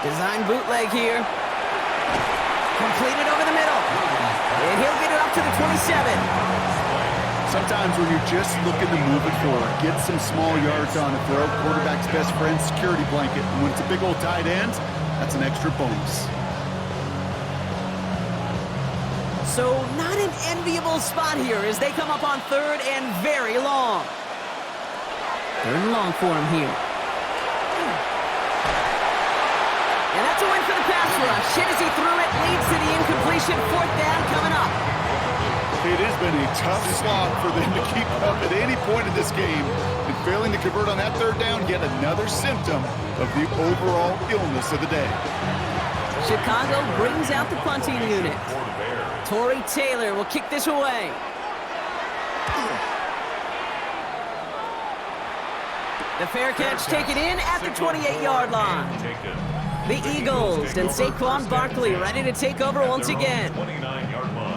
Design bootleg here. Completed over the middle. And he'll get it up to the 27. Sometimes when you're just looking to move it forward, get some small yards on it, throw quarterback's best friend security blanket. And when it's a big old tight end, that's an extra bonus. So not an enviable spot here as they come up on 3rd and very long. 3rd and long for him here. And that's a win for the pass rush. Hit as he threw it, leads to the incompletion. 4th down coming up. It has been a tough slog for them to keep up at any point in this game. And failing to convert on that 3rd down, yet another symptom of the overall illness of the day. Chicago brings out the punting unit. Torrey Taylor will kick this away. The fair catch taken in at the 28-yard line. The Eagles and Saquon Barkley ready to take over once again.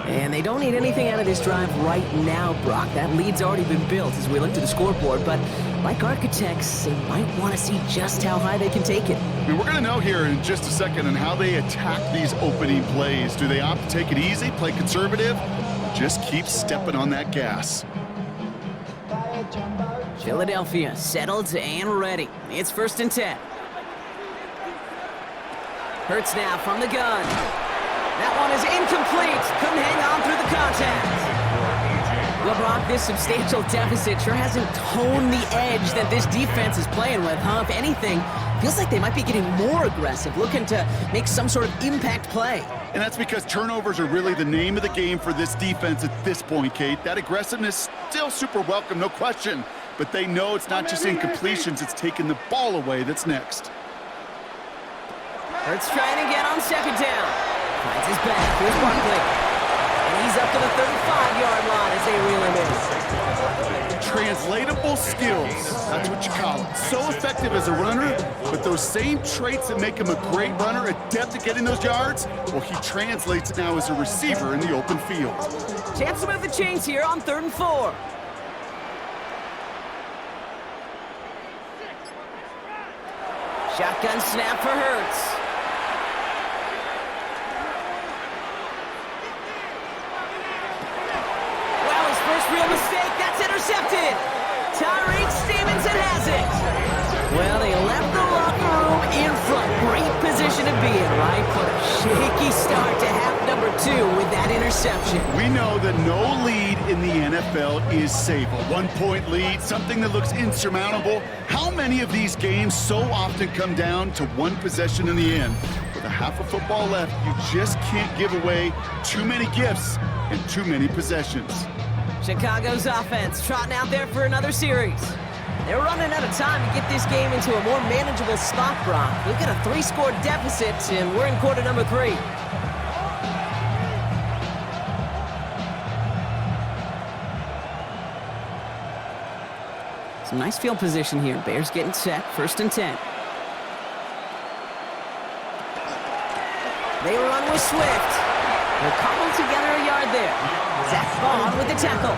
And they don't need anything out of this drive right now, Brock. That lead's already been built as we look to the scoreboard. But like architects, they might want to see just how high they can take it. I mean, we're going to know here in just a second on how they attack these opening plays. Do they opt to take it easy, play conservative, just keep stepping on that gas? Philadelphia settled and ready. It's 1st and 10. Hurts now from the gun. That one is incomplete. Couldn't hang on through the contact. Well, Brock, this substantial deficit sure hasn't toned the edge that this defense is playing with, huh? If anything, feels like they might be getting more aggressive, looking to make some sort of impact play. And that's because turnovers are really the name of the game for this defense at this point, Kate. That aggressiveness still super welcome, no question. But they know it's not just incompletions, it's taking the ball away that's next. Hurts trying again on second down. Finds his back. Here's Barkley. And he's up to the 35-yard line as they reel him in. Translatable skills, that's what you call it. So effective as a runner, but those same traits that make him a great runner, adept at getting those yards, well, he translates it now as a receiver in the open field. Chance to move the chains here on 3rd and 4. Shotgun snap for Hurts. Well, his first real mistake, that's intercepted. Tyreek Stevenson has it. Well, they left the locker room in front. Great position to be in, right? But a shaky start to half number 2 with that interception. We know that no lead in the NFL is safe. A 1-point lead, something that looks insurmountable. How many of these games so often come down to one possession in the end? With a half of football left, you just can't give away too many gifts and too many possessions. Chicago's offense trotting out there for another series. They're running out of time to get this game into a more manageable spot, Brock. We've got a 3-score deficit, and we're in quarter number 3. Some nice field position here. Bears getting set, 1st and 10. They run with Swift. They'll cobble together a yard there. Zach Bond with the tackle.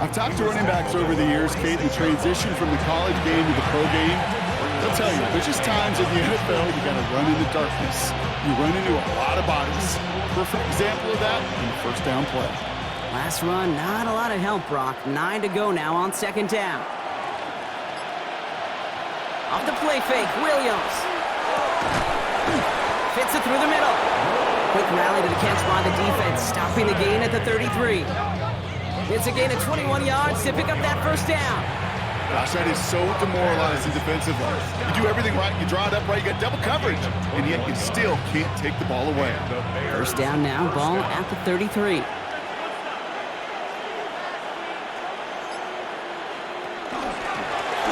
I've talked to running backs over the years, Kate, the transition from the college game to the pro game. They'll tell you, there's just times in the NFL you got to run in the darkness. You run into a lot of bodies. Perfect example of that in the first down play. Last run, not a lot of help, Brock. 9 to go now on 2nd down. Off the play fake, Williams. Fits it through the middle. Quick rally to the catch by the defense, stopping the gain at the 33. It's a gain of 21 yards to pick up that 1st down. Gosh, that is so demoralizing defensively. You do everything right, you draw it up right, you got double coverage, and yet you still can't take the ball away. 1st down now, ball at the 33.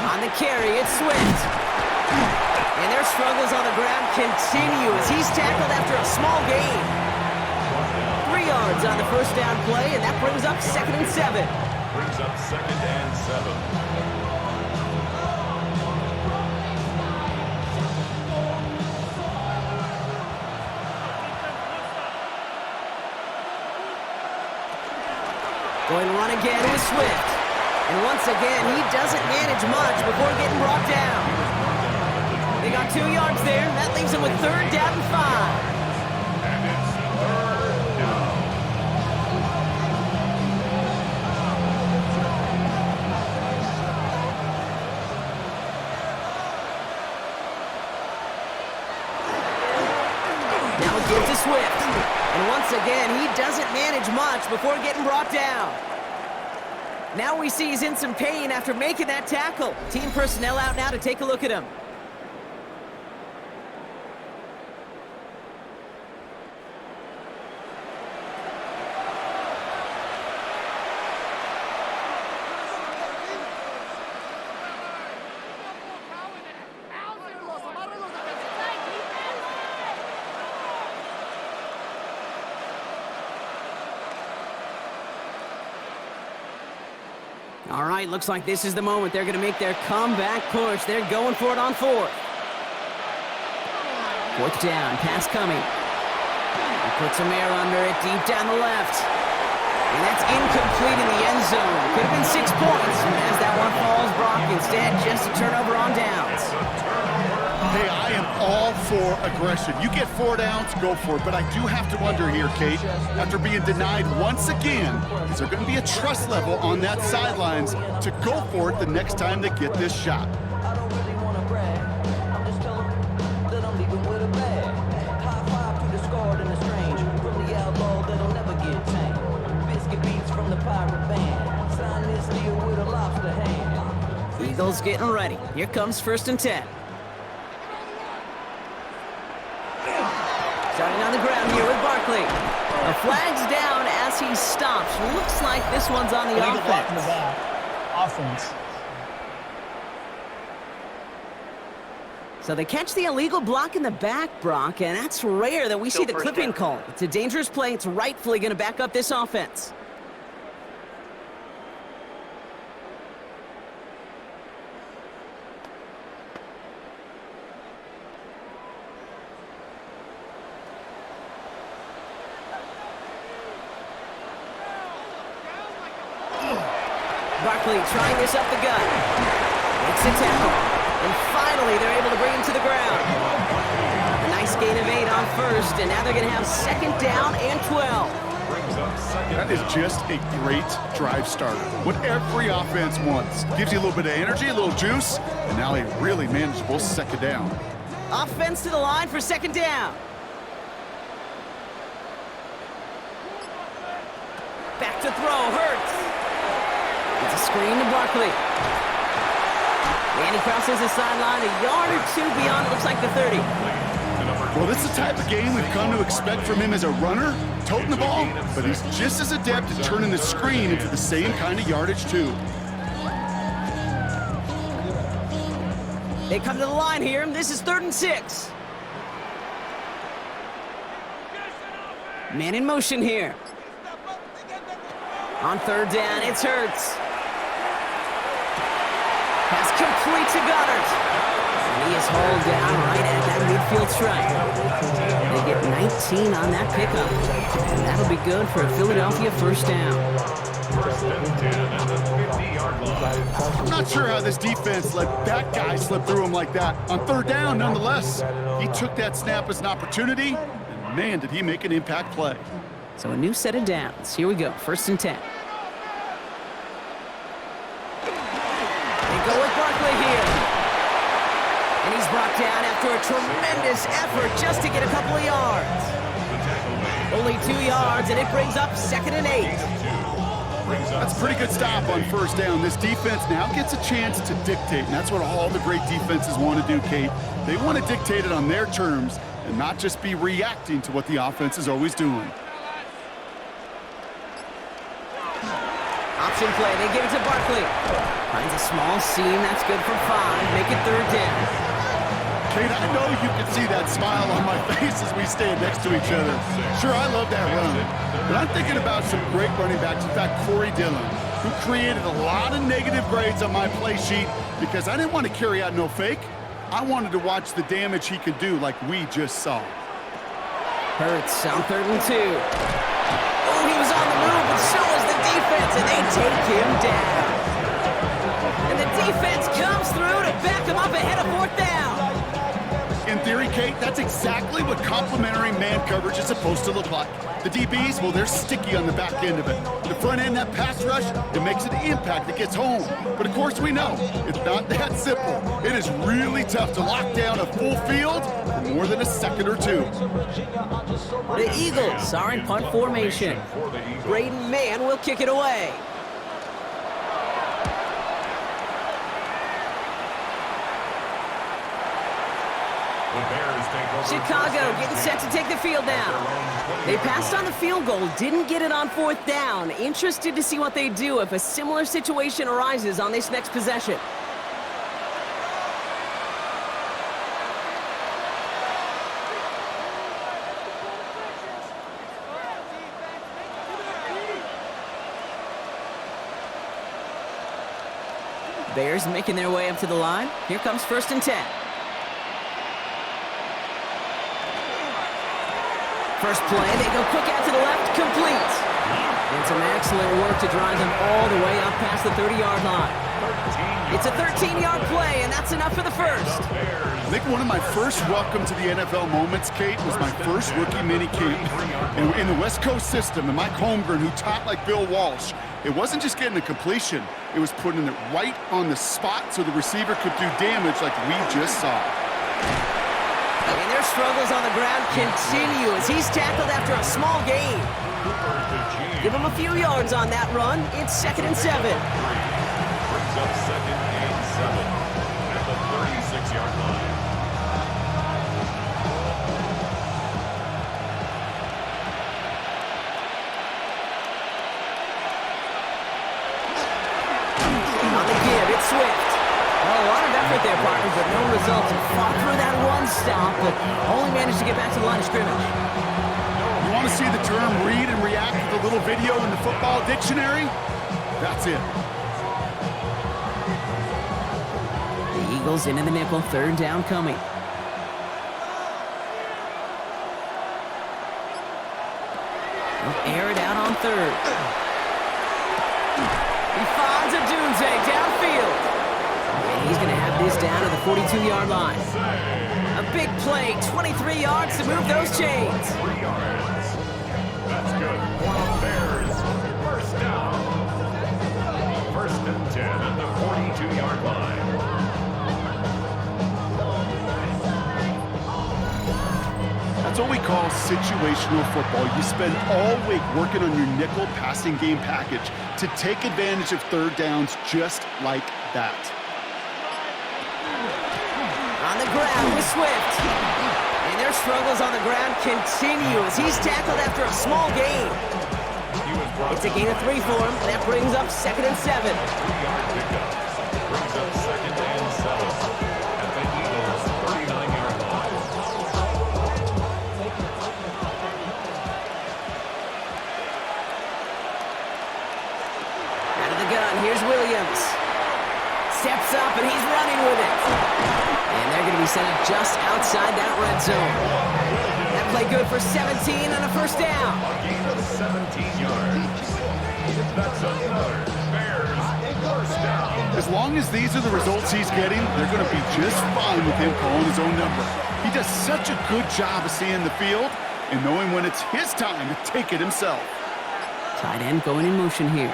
On the carry, it's Swift. And their struggles on the ground continue as he's tackled after a small gain. 3 yards on the 1st down play, and that brings up 2nd and 7. Brings up 2nd and 7. Going to run again with Swift. And once again, he doesn't manage much before getting brought down. They got 2 yards there, and that leaves them with 3rd down and 5. And it's 3rd down. Now it gives to Swift. And once again, he doesn't manage much before getting brought down. Now we see he's in some pain after making that tackle. Team personnel out now to take a look at him. All right, looks like this is the moment. They're going to make their comeback push. They're going for it on 4th. 4th down, pass coming. He puts some air under it, deep down the left. And that's incomplete in the end zone. Could have been 6 points as that one falls, Brock. Instead, just a turnover on downs. Hey, I am all for aggression. You get 4 downs, go for it. But I do have to wonder here, Kate, after being denied once again, is there going to be a trust level on that sidelines to go for it the next time they get this shot? I don't really want to brag. I'm just telling that I'm leaving with a bag. High five to the scarred and the strange. From the outlaw that'll never get tamed. Biscuit beats from the pirate band. Sign this deal with a lobster hand. Eagles getting ready. Here comes 1st and 10. Starting on the ground here with Barkley. The flag's down as he stops. Looks like this one's on the Illegal block in the offense. back. Offense. So they catch the illegal block in the back, Brock, and that's rare that we see the Still first clipping down. call. It's a dangerous play. It's rightfully going to back up this offense. Barkley trying this up the gut. Makes a tackle. And finally, they're able to bring him to the ground. A nice gain of 8 on first, and now they're going to have second down and 12. That is just a great drive starter. What every offense wants. Gives you a little bit of energy, a little juice, and now a really manageable second down. Offense to the line for second down. Back to throw, Hurts. It's a screen to Barkley. And he crosses the sideline a yard or two beyond, it looks like the 30. Well, this is the type of game we've come to expect from him as a runner, toting the ball, but he's just as adept at turning the screen into the same kind of yardage, too. They come to the line here, and this is 3rd and 6. Man in motion here. On 3rd down, it's Hurts. Pass complete to Goddard. And he is hauled down right at that midfield stripe. They get 19 on that pickup. And that'll be good for a Philadelphia first down. I'm not sure how this defense let that guy slip through him like that. On 3rd down, nonetheless, he took that snap as an opportunity, and man, did he make an impact play. So a new set of downs. Here we go, 1st and 10. They go with Barkley here. And he's brought down after a tremendous effort just to get a couple of yards. Only 2 yards, and it brings up 2nd and 8. That's a pretty good stop on 1st down. This defense now gets a chance to dictate, and that's what all the great defenses want to do, Kate. They want to dictate it on their terms and not just be reacting to what the offense is always doing. Option play, they give it to Barkley. Finds a small seam, that's good for 5. Make it 3rd down. Kate, I know you can see that smile on my face as we stand next to each other. Sure, I love that run, but I'm thinking about some great running backs. In fact, Corey Dillon, who created a lot of negative grades on my play sheet because I didn't want to carry out no fake. I wanted to watch the damage he could do like we just saw. Hurts on 3rd and 2. Oh, he was on the move, but so was the defense, and they take him down. And the defense comes through to back him up ahead of 4th down. In theory, Kate, that's exactly what complementary man coverage is supposed to look like. The DBs, well, they're sticky on the back end of it. The front end, that pass rush, it makes an impact that gets home. But of course we know, it's not that simple. It is really tough to lock down a full field for more than a second or two. The Eagles are in punt formation. Braden Mann will kick it away. Chicago getting set to take the field down. They passed on the field goal, didn't get it on 4th down. Interested to see what they do if a similar situation arises on this next possession. Bears making their way up to the line. Here comes 1st and 10. First play, they go quick out to the left, complete. And some excellent work to drive them all the way up past the 30-yard line. It's a 13-yard play, and that's enough for the first. I think one of my first welcome to the NFL moments, Kate, was my first rookie mini camp. And in the West Coast system, and Mike Holmgren, who taught like Bill Walsh, it wasn't just getting a completion, it was putting it right on the spot so the receiver could do damage like we just saw. And their struggles on the ground continue as he's tackled after a small gain. Give him a few yards on that run. It's 2nd and 7. Brings up 2nd and 7 at the 36-yard line. effort there, partner, but no results. Fought through that one stop, but only managed to get back to the line of scrimmage. You want to see the term read and react with a little video in the football dictionary? That's it. The Eagles into the nickel, third down coming. They'll air it out on third. He finds a Dunze downfield. And he's going to have this down to the 42-yard line. A big play, 23 yards to move those chains. 3 yards. That's good for the Bears. First down. First and 10 at the 42-yard line. That's what we call situational football. You spend all week working on your nickel passing game package to take advantage of third downs just like that. On the ground with Swift. And their struggles on the ground continue as he's tackled after a small gain. It's a gain of 3 for him, and that brings up 2nd and 7. 3-yard pickup. Brings up 2nd and 7 at the Eagles' 39-yard line. Out of the gun, here's Williams. Steps up, and he's running with it. And they're going to be sent up just outside that red zone. That play good for 17 and a first down. A gain of 17 yards. That's another Bears first down. As long as these are the results he's getting, they're going to be just fine with him calling his own number. He does such a good job of seeing the field and knowing when it's his time to take it himself. Tight end going in motion here.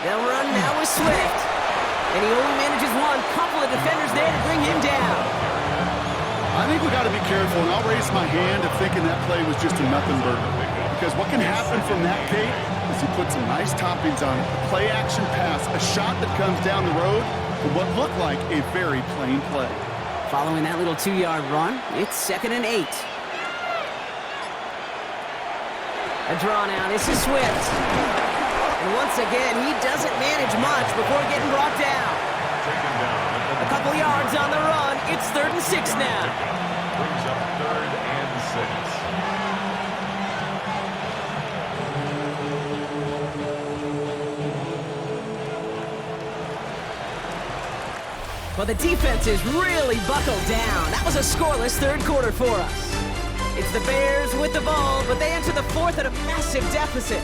They'll run now with Swift. And he only manages one. Couple of defenders there to bring him down. I think we got to be careful, and I'll raise my hand of thinking that play was just a nothing burger. Because what can happen from that, Kate, is he put some nice toppings on it. A play-action pass, a shot that comes down the road for what looked like a very plain play. Following that little 2-yard run, it's 2nd and 8. A draw now. This is Swift. And once again, he doesn't manage much before getting brought down. Taken down. A couple yards on the run. It's 3rd and 6 now. Brings up 3rd and 6. Well, the defense is really buckled down. That was a scoreless third quarter for us. It's the Bears with the ball, but they enter the fourth at a massive deficit.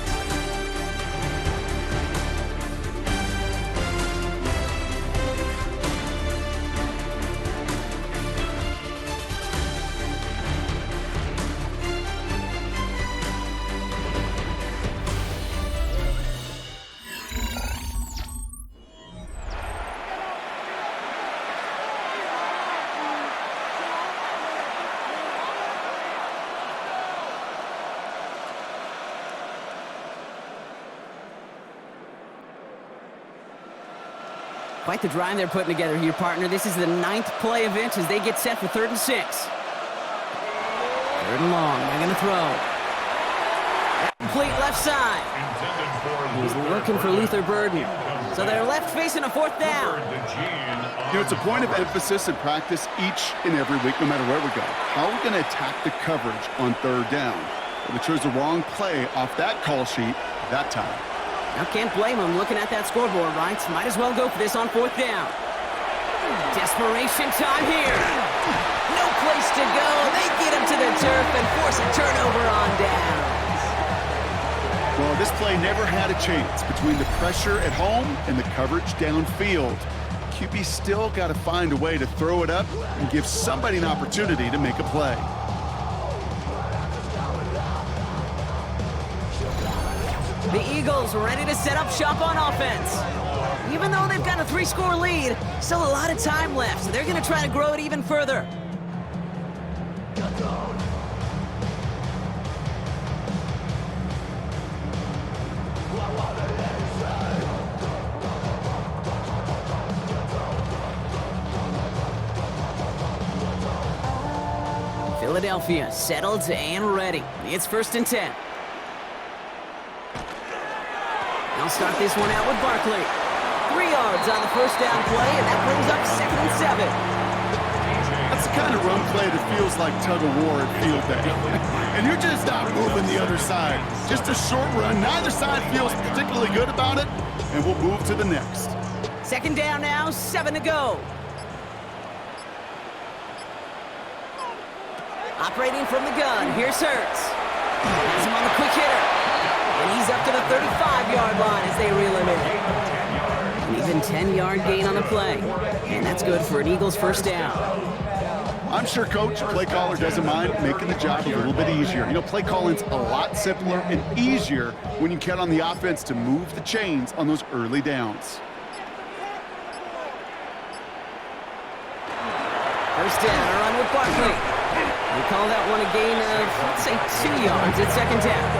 Quite the drive they're putting together here, partner. This is the 9th play of it as they get set for 3rd and 6. 3rd and long. They're going to throw. Complete left side. He's looking for Luther Burden. So they're left facing a 4th down. You know, it's a point of emphasis in practice each and every week, no matter where we go. How are we going to attack the coverage on 3rd down? Well, we chose the wrong play off that call sheet that time. I can't blame him looking at that scoreboard, right? Might as well go for this on 4th down. Desperation time here. No place to go. They get him to the turf and force a turnover on downs. Well, this play never had a chance between the pressure at home and the coverage downfield. QB still got to find a way to throw it up and give somebody an opportunity to make a play. The Eagles ready to set up shop on offense. Even though they've got a 3-score lead, still a lot of time left, so they're going to try to grow it even further. Philadelphia settled and ready. It's 1st and 10. They'll start this one out with Barkley. 3 yards on the first down play, and that brings up of it. That's the kind of run play that feels like tug-of-war at field day. And you're just not moving the other side. Just a short run. Neither side feels particularly good about it, and we'll move to the next. Second down now, 7 to go. Operating from the gun, here's Hurts. Has him on the quick hitter. And he's up to the 35-yard line as they reel him in. An even 10-yard gain on the play. And that's good for an Eagles first down. I'm sure Coach, play caller, doesn't mind making the job a little bit easier. You know, play calling's a lot simpler and easier when you count on the offense to move the chains on those early downs. First down, a run with Barkley. We call that one a gain of, let's say, 2 yards at second down.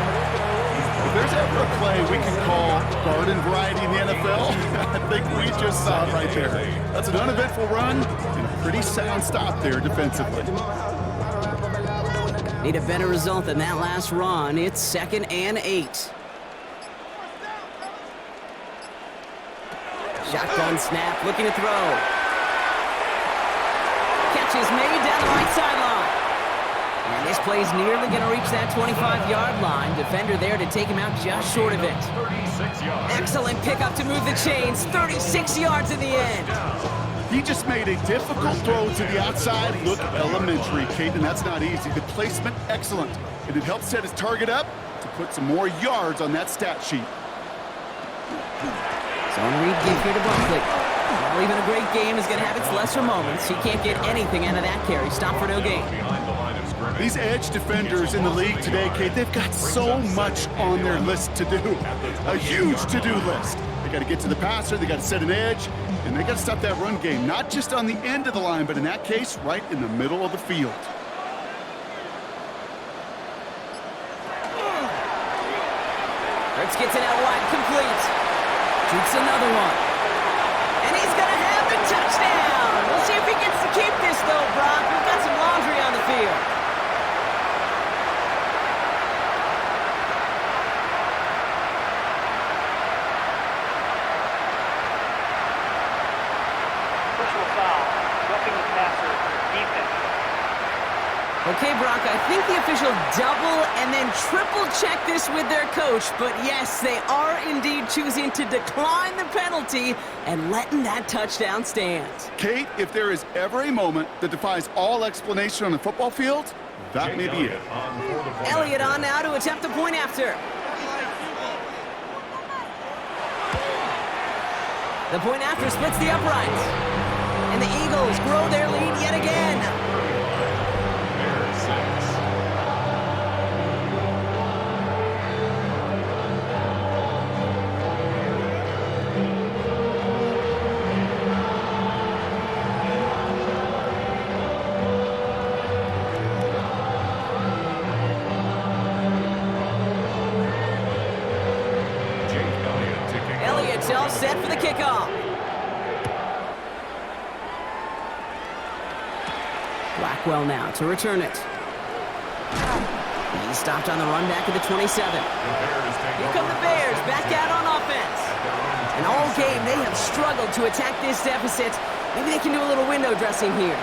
If there's ever a play we can call garden variety in the NFL, I think we just saw it right there. That's an uneventful run and a pretty sound stop there defensively. Need a better result than that last run. It's 2nd and 8. Shotgun snap, looking to throw. Catch is made down the right sideline. And this play's nearly going to reach that 25-yard line. Defender there to take him out just short of it. Excellent pickup to move the chains. 36 yards in the end. He just made a difficult throw to the outside. Look elementary, Kate, and that's not easy. The placement, excellent. And it helped set his target up to put some more yards on that stat sheet. Zone read give here to Barkley. Well, even a great game is going to have its lesser moments. He can't get anything out of that carry. Stop for no gain. These edge defenders in the league today, Kate, they've got so much on their list to do. A huge to-do list. They got to get to the passer, they got to set an edge, and they got to stop that run game. Not just on the end of the line, but in that case, right in the middle of the field. Hurts gets it out wide, complete. Shoots another one. And he's going to have the touchdown. We'll see if he gets to keep this, though, Brock. We've got some laundry on the field. Okay, Brock, I think the official double and then triple check this with their coach, but yes, they are indeed choosing to decline the penalty and letting that touchdown stand. Kate, if there is ever a moment that defies all explanation on the football field, that may be it. Elliott on now to attempt the point after. The point after splits the uprights. And the Eagles grow their lead yet again. Elliott's all set for the kickoff. Blackwell now to return it. He's stopped on the run back at the 27. Here come the Bears back out on offense. And all game they have struggled to attack this deficit. Maybe they can do a little window dressing here.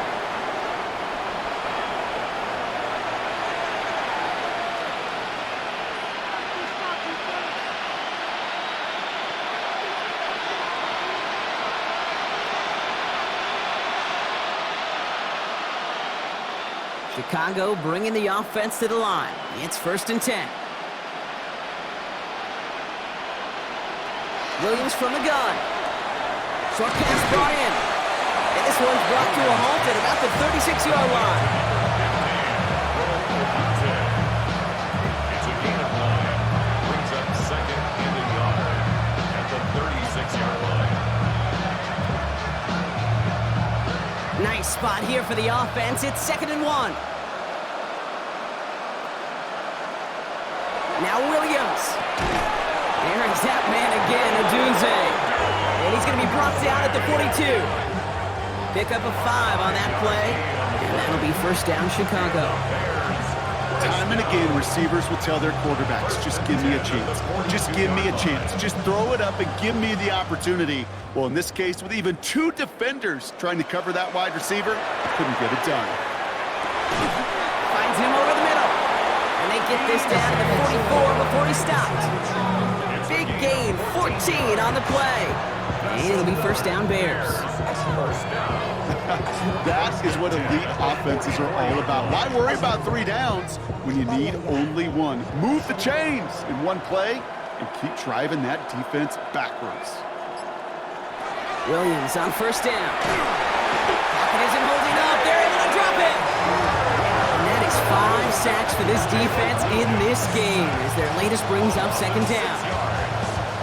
Chicago bringing the offense to the line. It's 1st and 10. Williams from the gun. Short pass brought in. And this one's brought to a halt at about the 36-yard line. It's a gain of 9. Brings up 2nd and a yard at the 36-yard line. Nice spot here for the offense. It's 2nd and 1. Now Williams. There is that man again, Odunze. And he's going to be brought down at the 42. Pick up a 5 on that play. And that'll be 1st down, Chicago. Time and again, receivers will tell their quarterbacks, just give me a chance. Just give me a chance. Just throw it up and give me the opportunity. Well, in this case, with even 2 defenders trying to cover that wide receiver, couldn't get it done. Finds him over the middle. And they get this down to the 44 before he stopped. Big gain, 14 on the play. And it'll be first down Bears. That is what elite offenses are all about. Why worry about 3 downs when you need only 1? Move the chains in one play and keep driving that defense backwards. Williams on first down. Pocket isn't holding up. They're able to drop it. And that is 5 sacks for this defense in this game as their latest brings up second down.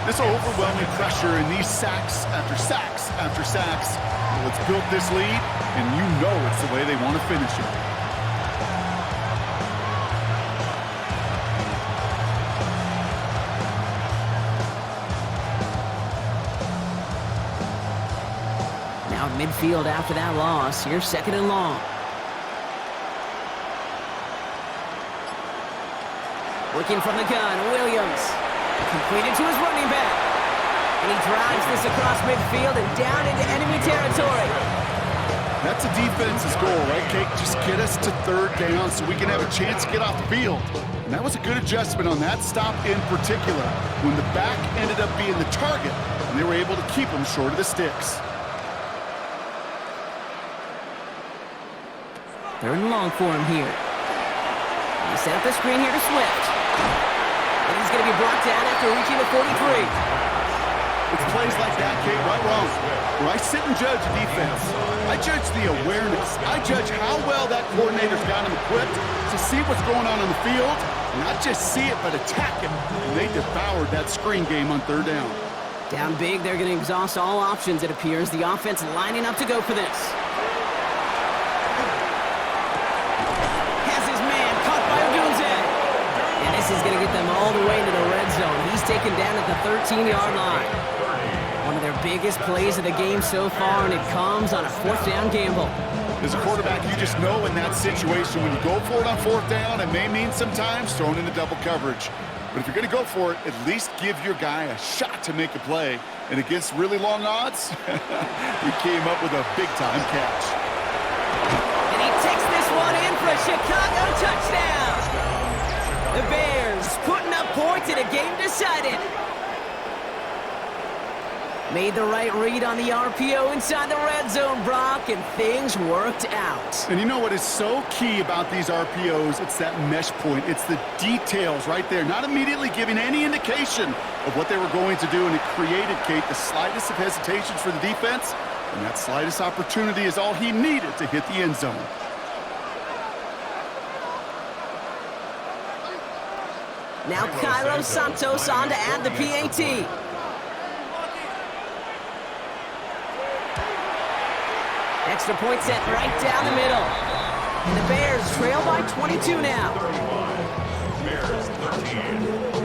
This overwhelming pressure and these sacks after sacks after sacks, well, it's built this lead, and you know it's the way they want to finish it. Now midfield after that loss. Here's second and long. Working from the gun, Williams. Completed to his running back. And he drives this across midfield and down into enemy territory. That's a defense's goal, right, Kate? Just get us to third down so we can have a chance to get off the field. And that was a good adjustment on that stop in particular, when the back ended up being the target, and they were able to keep him short of the sticks. Third and long for him here. He set up the screen here to Swift. And he's going to be brought down after reaching the 43. It's plays like that, Kate, right wrong. Where I sit and judge a defense, I judge the awareness. I judge how well that coordinator's got him equipped to see what's going on the field, not just see it, but attack it. And they devoured that screen game on third down. Down big, they're going to exhaust all options, it appears. The offense lining up to go for this. Has his man caught by Odunze. And this is going to get them all the way into the red zone. He's taken down at the 13-yard line. One of their biggest plays of the game so far, and it comes on a fourth down gamble. As a quarterback, you just know in that situation, when you go for it on fourth down, it may mean sometimes thrown into double coverage. But if you're going to go for it, at least give your guy a shot to make a play. And against really long odds, he came up with a big-time catch. And he takes this one in for a Chicago touchdown. The Bears putting up points in a game decided. Made the right read on the RPO inside the red zone, Brock, and things worked out. And you know what is so key about these RPOs? It's that mesh point. It's the details right there, not immediately giving any indication of what they were going to do, and it created, Kate, the slightest of hesitations for the defense, and that slightest opportunity is all he needed to hit the end zone. Now Cairo Santos on to add the PAT. Extra point set right down the middle. And the Bears trail by 22 now. Bears 13.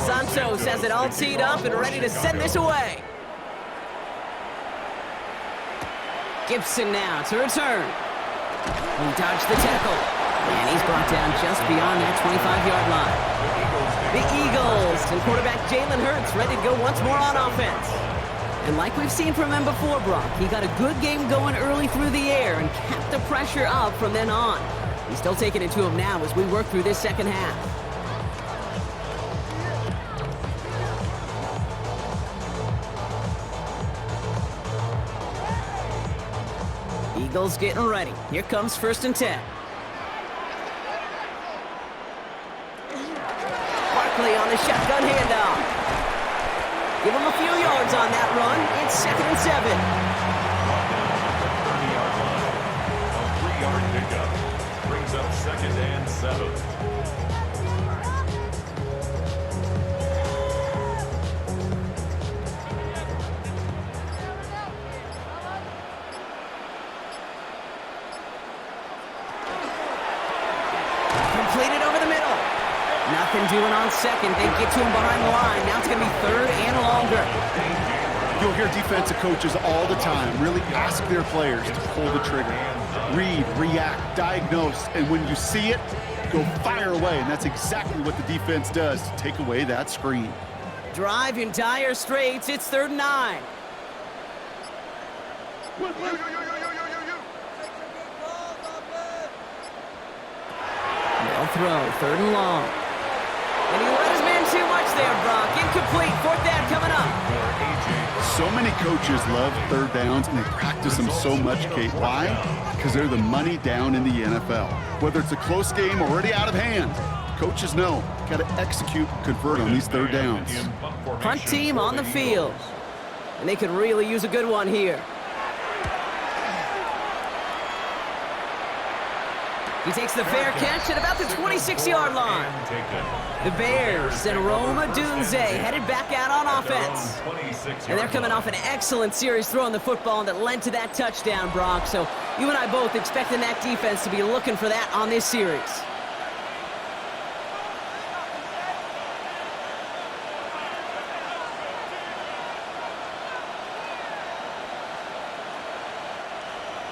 Santos has it all teed up and ready to send this away. Gibson now to return. He dodged the tackle. And he's brought down just beyond that 25-yard line. The Eagles and quarterback Jalen Hurts ready to go once more on offense. And like we've seen from him before, Brock, he got a good game going early through the air and kept the pressure up from then on. He's still taking it to him now as we work through this second half. Eagles getting ready. Here comes 1st and 10. Barkley on the shotgun handoff. Give him a few yards on that run. It's 2nd and 7. A 3-yard pickup. Brings up 2nd and 7. Completed over the middle. Nothing doing on second. They get to him behind the line. Now it's going to be 3rd and longer. You'll hear defensive coaches all the time really ask their players to pull the trigger. Read, react, diagnose, and when you see it, go fire away. And that's exactly what the defense does to take away that screen. Drive in dire straits. It's 3rd and 9. They'll throw. 3rd and long. And he let his man too much there, Brock. Incomplete. 4th down coming up. So many coaches love 3rd downs, and they practice them so much, Kate. Why? Because they're the money down in the NFL. Whether it's a close game or already out of hand, coaches know got to execute and convert on these 3rd downs. Punt team on the field. And they could really use a good one here. He takes the fair catch at about the 26-yard line. The Bears and Roma Dunze headed back out on offense. And they're coming off an excellent series throwing the football that led to that touchdown, Brock. So you and I both expecting that defense to be looking for that on this series.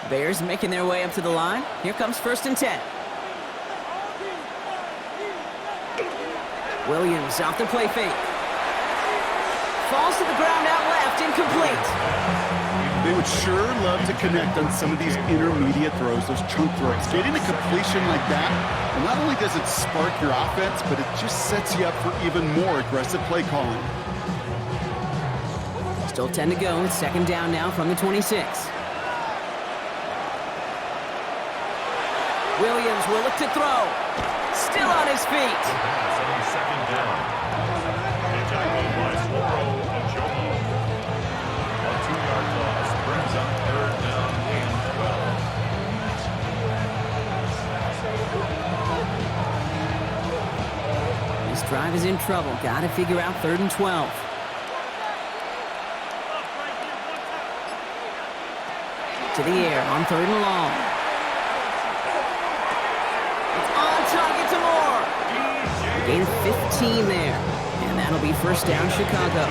Bears making their way up to the line. Here comes 1st and 10. Williams off the play fake. Falls to the ground out left, incomplete. They would sure love to connect on some of these intermediate throws, those chunk throws. Getting a completion like that, and not only does it spark your offense, but it just sets you up for even more aggressive play calling. Still 10 to go. 2nd down now from the 26. Williams will look to throw. Still on his feet. 2nd down. A tackle by Sloro Ojomo. A 2-yard loss brings up 3rd down and 12. This drive is in trouble. Got to figure out 3rd and 12. To the air on 3rd and long. Target to Moore. Gain of 15 there. And that'll be 1st down, Chicago.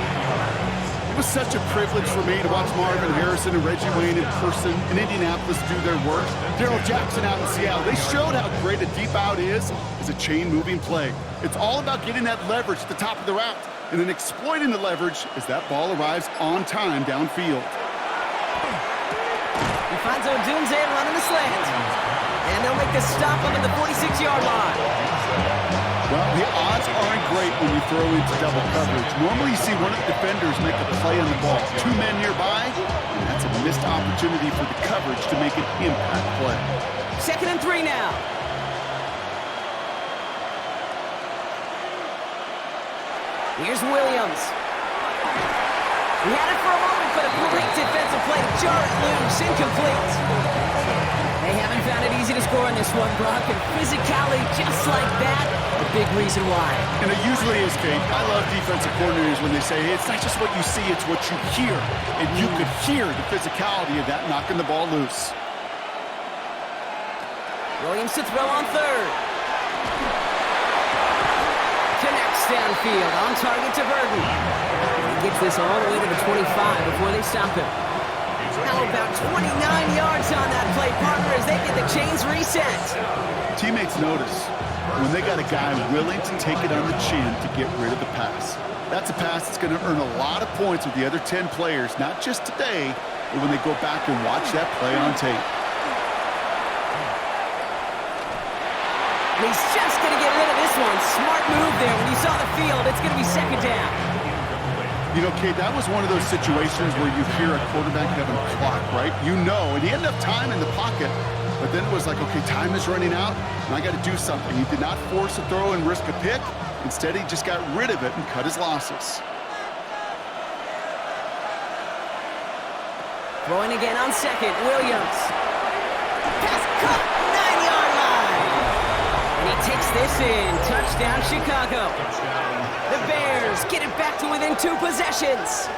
It was such a privilege for me to watch Marvin Harrison and Reggie Wayne in person in Indianapolis do their work. Darrell Jackson out in Seattle. They showed how great a deep out is as a chain-moving play. It's all about getting that leverage at the top of the route and then exploiting the leverage as that ball arrives on time downfield. He finds Odunze running the slant. And they'll make the stop up at the 46-yard line. Well, the odds aren't great when you throw into double coverage. Normally you see one of the defenders make a play on the ball. 2 men nearby, and that's a missed opportunity for the coverage to make an impact play. 2nd and 3 now. Here's Williams. He had it for a moment, but a great defensive play to jar it loose, incomplete. They haven't found it easy to score in this one, Brock, and physicality just like that, a big reason why. And it usually is, Kate. I love defensive coordinators when they say, hey, it's not just what you see, it's what you hear. And you could hear the physicality of that knocking the ball loose. Williams to throw on 3rd. Connects downfield, on target to Burton. He gets this all the way to the 25 before they stop him. Now about 29 yards on that play, partner, as they get the chains reset. Teammates notice when they got a guy willing to take it on the chin to get rid of the pass. That's a pass that's going to earn a lot of points with the other 10 players, not just today, but when they go back and watch that play on tape. And he's just going to get rid of this one. Smart move there. When you saw the field, it's going to be 2nd down. You know, Kate, that was one of those situations where you hear a quarterback having a clock, right? You know, and he had enough time in the pocket, but then it was like, okay, time is running out, and I got to do something. He did not force a throw and risk a pick. Instead, he just got rid of it and cut his losses. Throwing again on 2nd, Williams. Pass cut, 9-yard line. in. Touchdown, Chicago. The Bears get it back to within 2 possessions.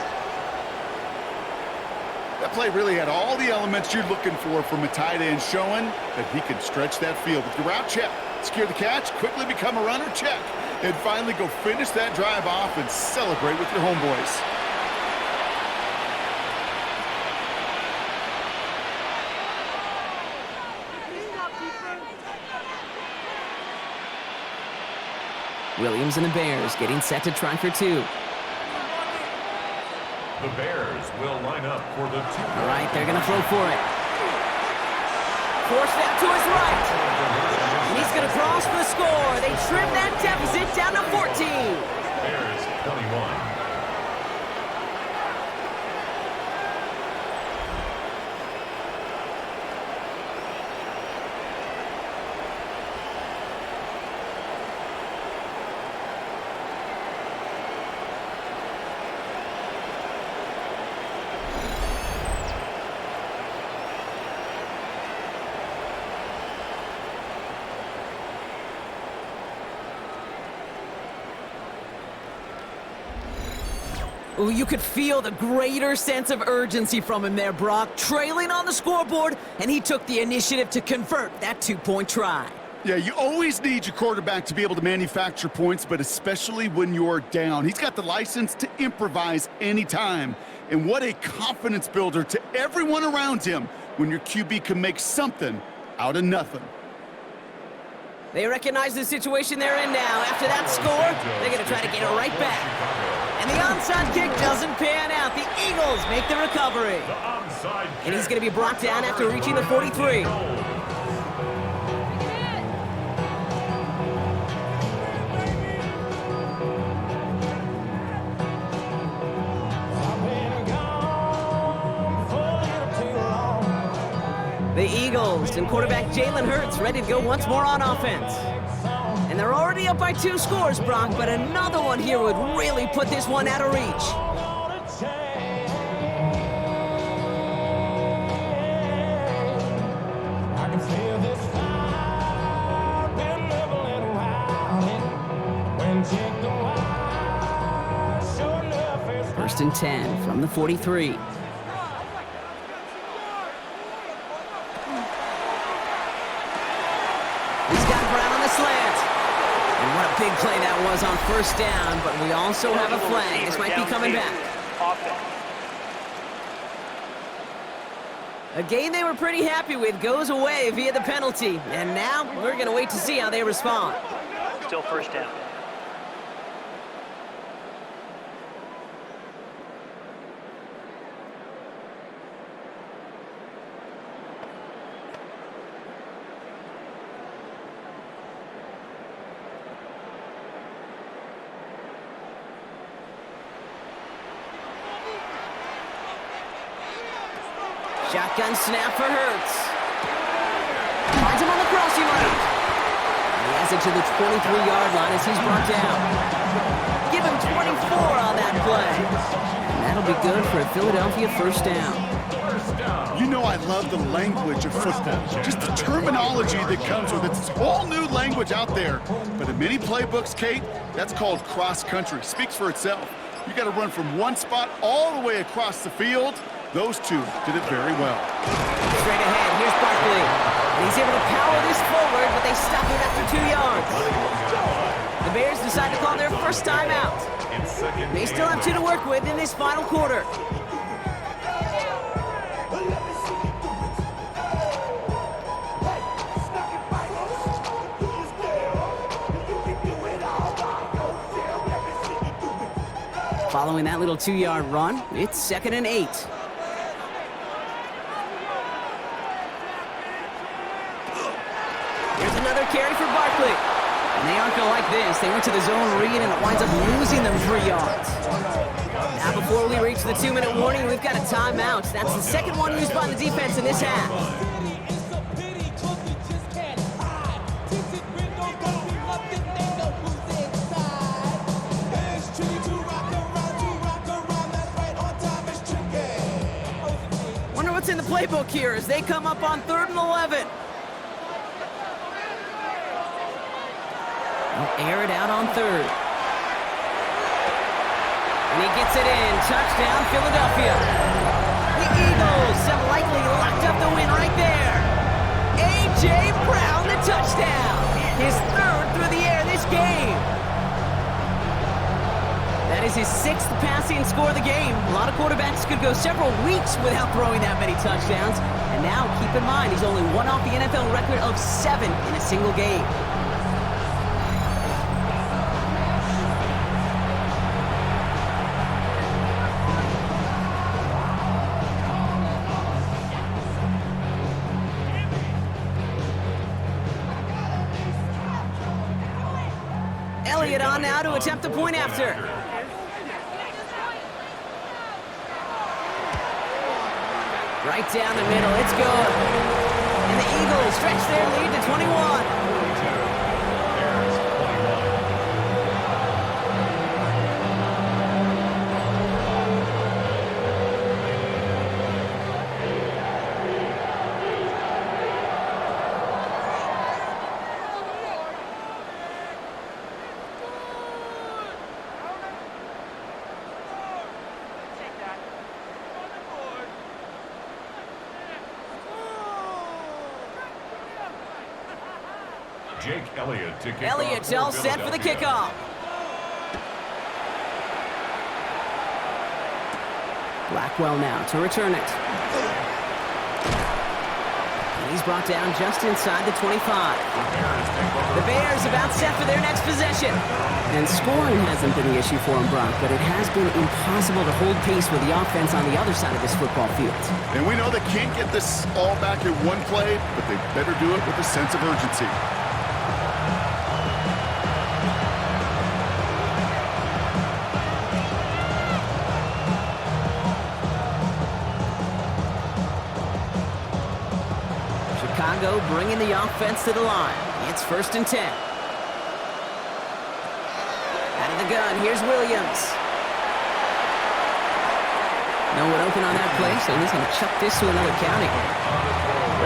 That play really had all the elements you're looking for from a tight end, showing that he can stretch that field. With your route, check. Secure the catch, quickly become a runner, check. And finally go finish that drive off and celebrate with your homeboys. Williams and the Bears getting set to try for 2. The Bears will line up for the 2. All right, they're going to throw for it. Forced out to his right. And he's going to cross for the score. They trim that deficit down to 14. Bears 21. Ooh, you could feel the greater sense of urgency from him there, Brock. Trailing on the scoreboard, and he took the initiative to convert that 2-point try. Yeah, you always need your quarterback to be able to manufacture points, but especially when you're down. He's got the license to improvise anytime. And what a confidence builder to everyone around him when your QB can make something out of nothing. They recognize the situation they're in now. After that score, they're going to try to get it right back. And the onside kick doesn't pan out. The Eagles make the recovery. And he's going to be brought down after reaching the 43. The Eagles and quarterback Jalen Hurts ready to go once more on offense. And they're already up by 2 scores, Brock, but another one here would really put this one out of reach. First and 10 from the 43. Big play that was on first down, but we also have a flag. This might be coming back. A game they were pretty happy with goes away via the penalty, and now we're going to wait to see how they respond. Still first down. Shotgun snap for Hurts. Finds him on the crossing line. He has it to the 23-yard line as he's brought down. Give him 24 on that play. And that'll be good for a Philadelphia first down. You know I love the language of football. Just the terminology that comes with it. It's a whole new language out there. But in many playbooks, Kate, that's called cross-country. Speaks for itself. You got to run from one spot all the way across the field. Those two did it very well. Straight ahead, here's Barkley. And he's able to power this forward, but they stop it after 2 yards. The Bears decide to call their first time out. They still have 2 to work with in this final quarter. Following that little 2-yard run, it's 2nd and 8. Here's another carry for Barkley. And they aren't going to like this. They went to the zone read, and it winds up losing them 3 yards. Now, before we reach the 2-minute warning, we've got a timeout. That's the second one used by the defense in this half. Wonder what's in the playbook here as they come up on 3rd and 11. air it out on third. And he gets it in. Touchdown, Philadelphia. The Eagles have likely locked up the win right there. A.J. Brown, the touchdown. His third through the air this game. That is his 6th passing score of the game. A lot of quarterbacks could go several weeks without throwing that many touchdowns. And now, keep in mind, he's only one off the NFL record of 7 in a single game. Elliott on now to attempt a point after. Right down the middle, it's good. And the Eagles stretch their lead to 21. Jake Elliott to kick Elliott's off all set for the kickoff. Blackwell now to return it. And he's brought down just inside the 25. The Bears about set for their next possession. And scoring hasn't been the issue for him, Brock, but it has been impossible to hold pace with the offense on the other side of this football field. And we know they can't get this all back in one play, but they better do it with a sense of urgency. Chicago bringing the offense to the line. It's 1st and 10. Out of the gun, here's Williams. No one open on that play, so he's going to chuck this to another county.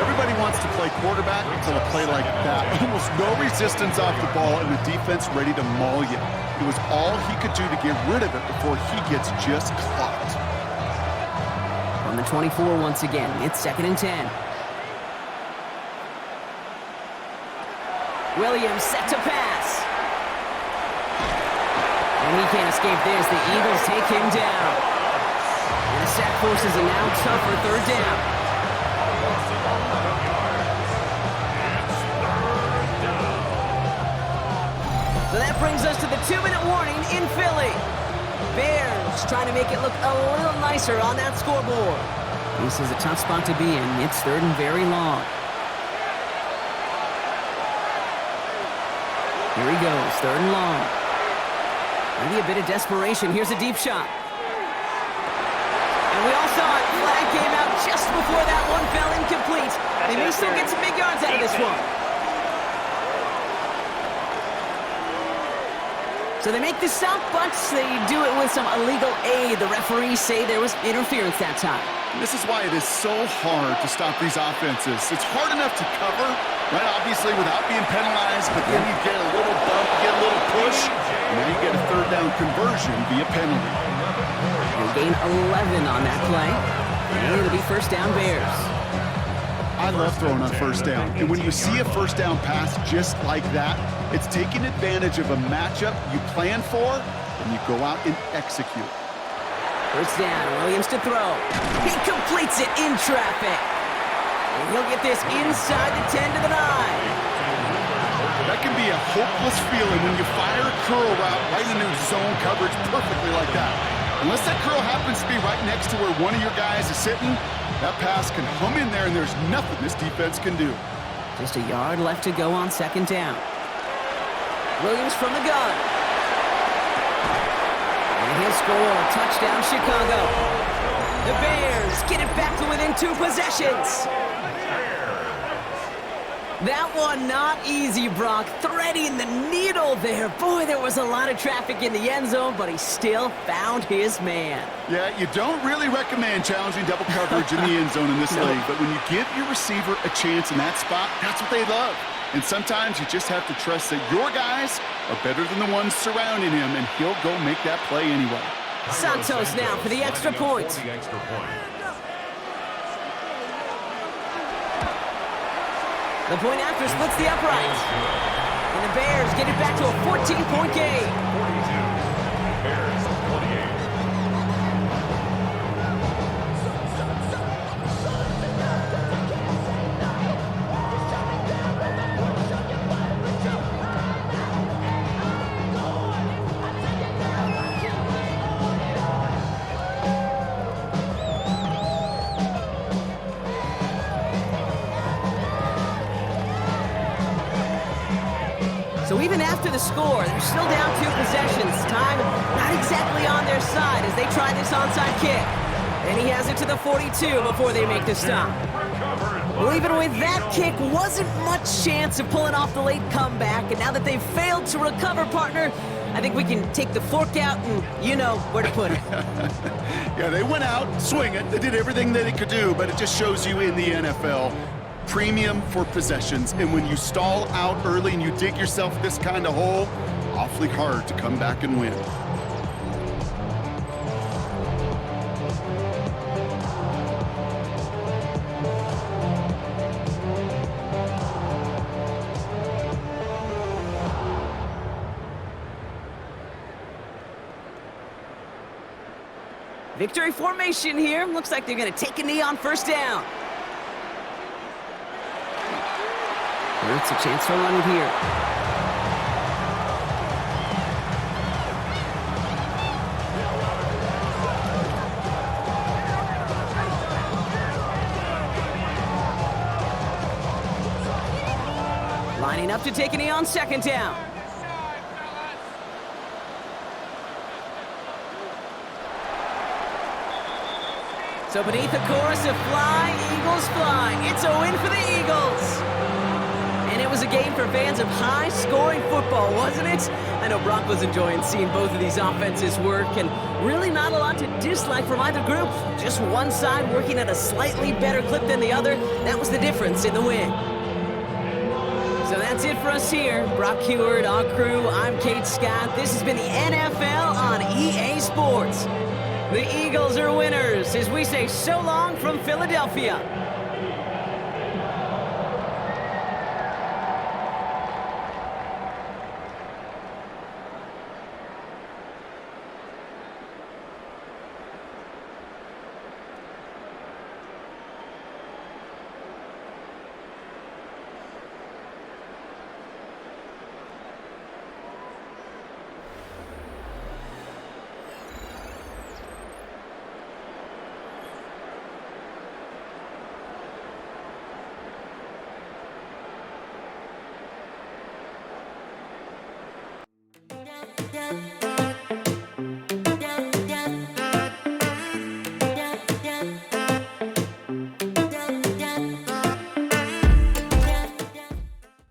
Everybody wants to play quarterback until a play like that. Almost no resistance off the ball and the defense ready to maul you. It was all he could do to get rid of it before he gets just clocked. On the 24 once again, it's 2nd and 10. Williams set to pass. And he can't escape this. The Eagles take him down. And the sack forces a now tougher 3rd down. So that brings us to the 2-minute warning in Philly. Bears trying to make it look a little nicer on that scoreboard. This is a tough spot to be in. It's 3rd and very long. Here he goes, 3rd and long. Maybe a bit of desperation. Here's a deep shot. And we all saw it. Flag came out just before that one fell incomplete. They may still get some big yards out of this one. So they make the stop, but they do it with some illegal aid. The referees say there was interference that time. And this is why it is so hard to stop these offenses. It's hard enough to cover, right, obviously, without being penalized, but then you get a little bump, you get a little push, and then you get a 3rd down conversion via penalty. They'll gain 11 on that play, and it'll be 1st down Bears. I love throwing on 1st down, and when you see a 1st down pass just like that, it's taking advantage of a matchup you plan for, and you go out and execute. 1st down, Williams to throw. He completes it in traffic. And he'll get this inside the 10 to the 9. That can be a hopeless feeling when you fire a curl route right into zone coverage perfectly like that. Unless that curl happens to be right next to where one of your guys is sitting, that pass can hum in there and there's nothing this defense can do. Just a yard left to go on 2nd down. Williams from the gun. And he'll score. Touchdown, Chicago. The Bears get it back to within 2 possessions. That one not easy, Brock. Threading the needle there. Boy, there was a lot of traffic in the end zone, but he still found his man. Yeah, you don't really recommend challenging double coverage in the end zone in this league, but when you give your receiver a chance in that spot, that's what they love. And sometimes you just have to trust that your guys are better than the ones surrounding him, and he'll go make that play anyway. Santos now for the extra point. The extra point. The point after splits the uprights. And the Bears get it back to a 14-point game. 42. Bears 28. So even after the score, they're still down 2 possessions. Time not exactly on their side as they try this onside kick. And he has it to the 42 before they make the stop. Well, even with that kick, wasn't much chance of pulling off the late comeback. And now that they've failed to recover, partner, I think we can take the fork out and you know where to put it. Yeah, they went out swinging. They did everything that they could do, but it just shows you in the NFL, premium for possessions. And when you stall out early and you dig yourself this kind of hole, awfully hard to come back and win. Victory formation here. Looks like they're going to take a knee on first down. It's a chance to run it here. Lining up to take a knee on second down. So beneath the chorus of Fly, Eagles Fly, it's a win for the Eagles. And it was a game for fans of high-scoring football, wasn't it? I know Brock was enjoying seeing both of these offenses work, and really not a lot to dislike from either group. Just one side working at a slightly better clip than the other. That was the difference in the win. So that's it for us here. Brock Heward, our crew, I'm Kate Scott. This has been the NFL on EA Sports. The Eagles are winners as we say so long from Philadelphia.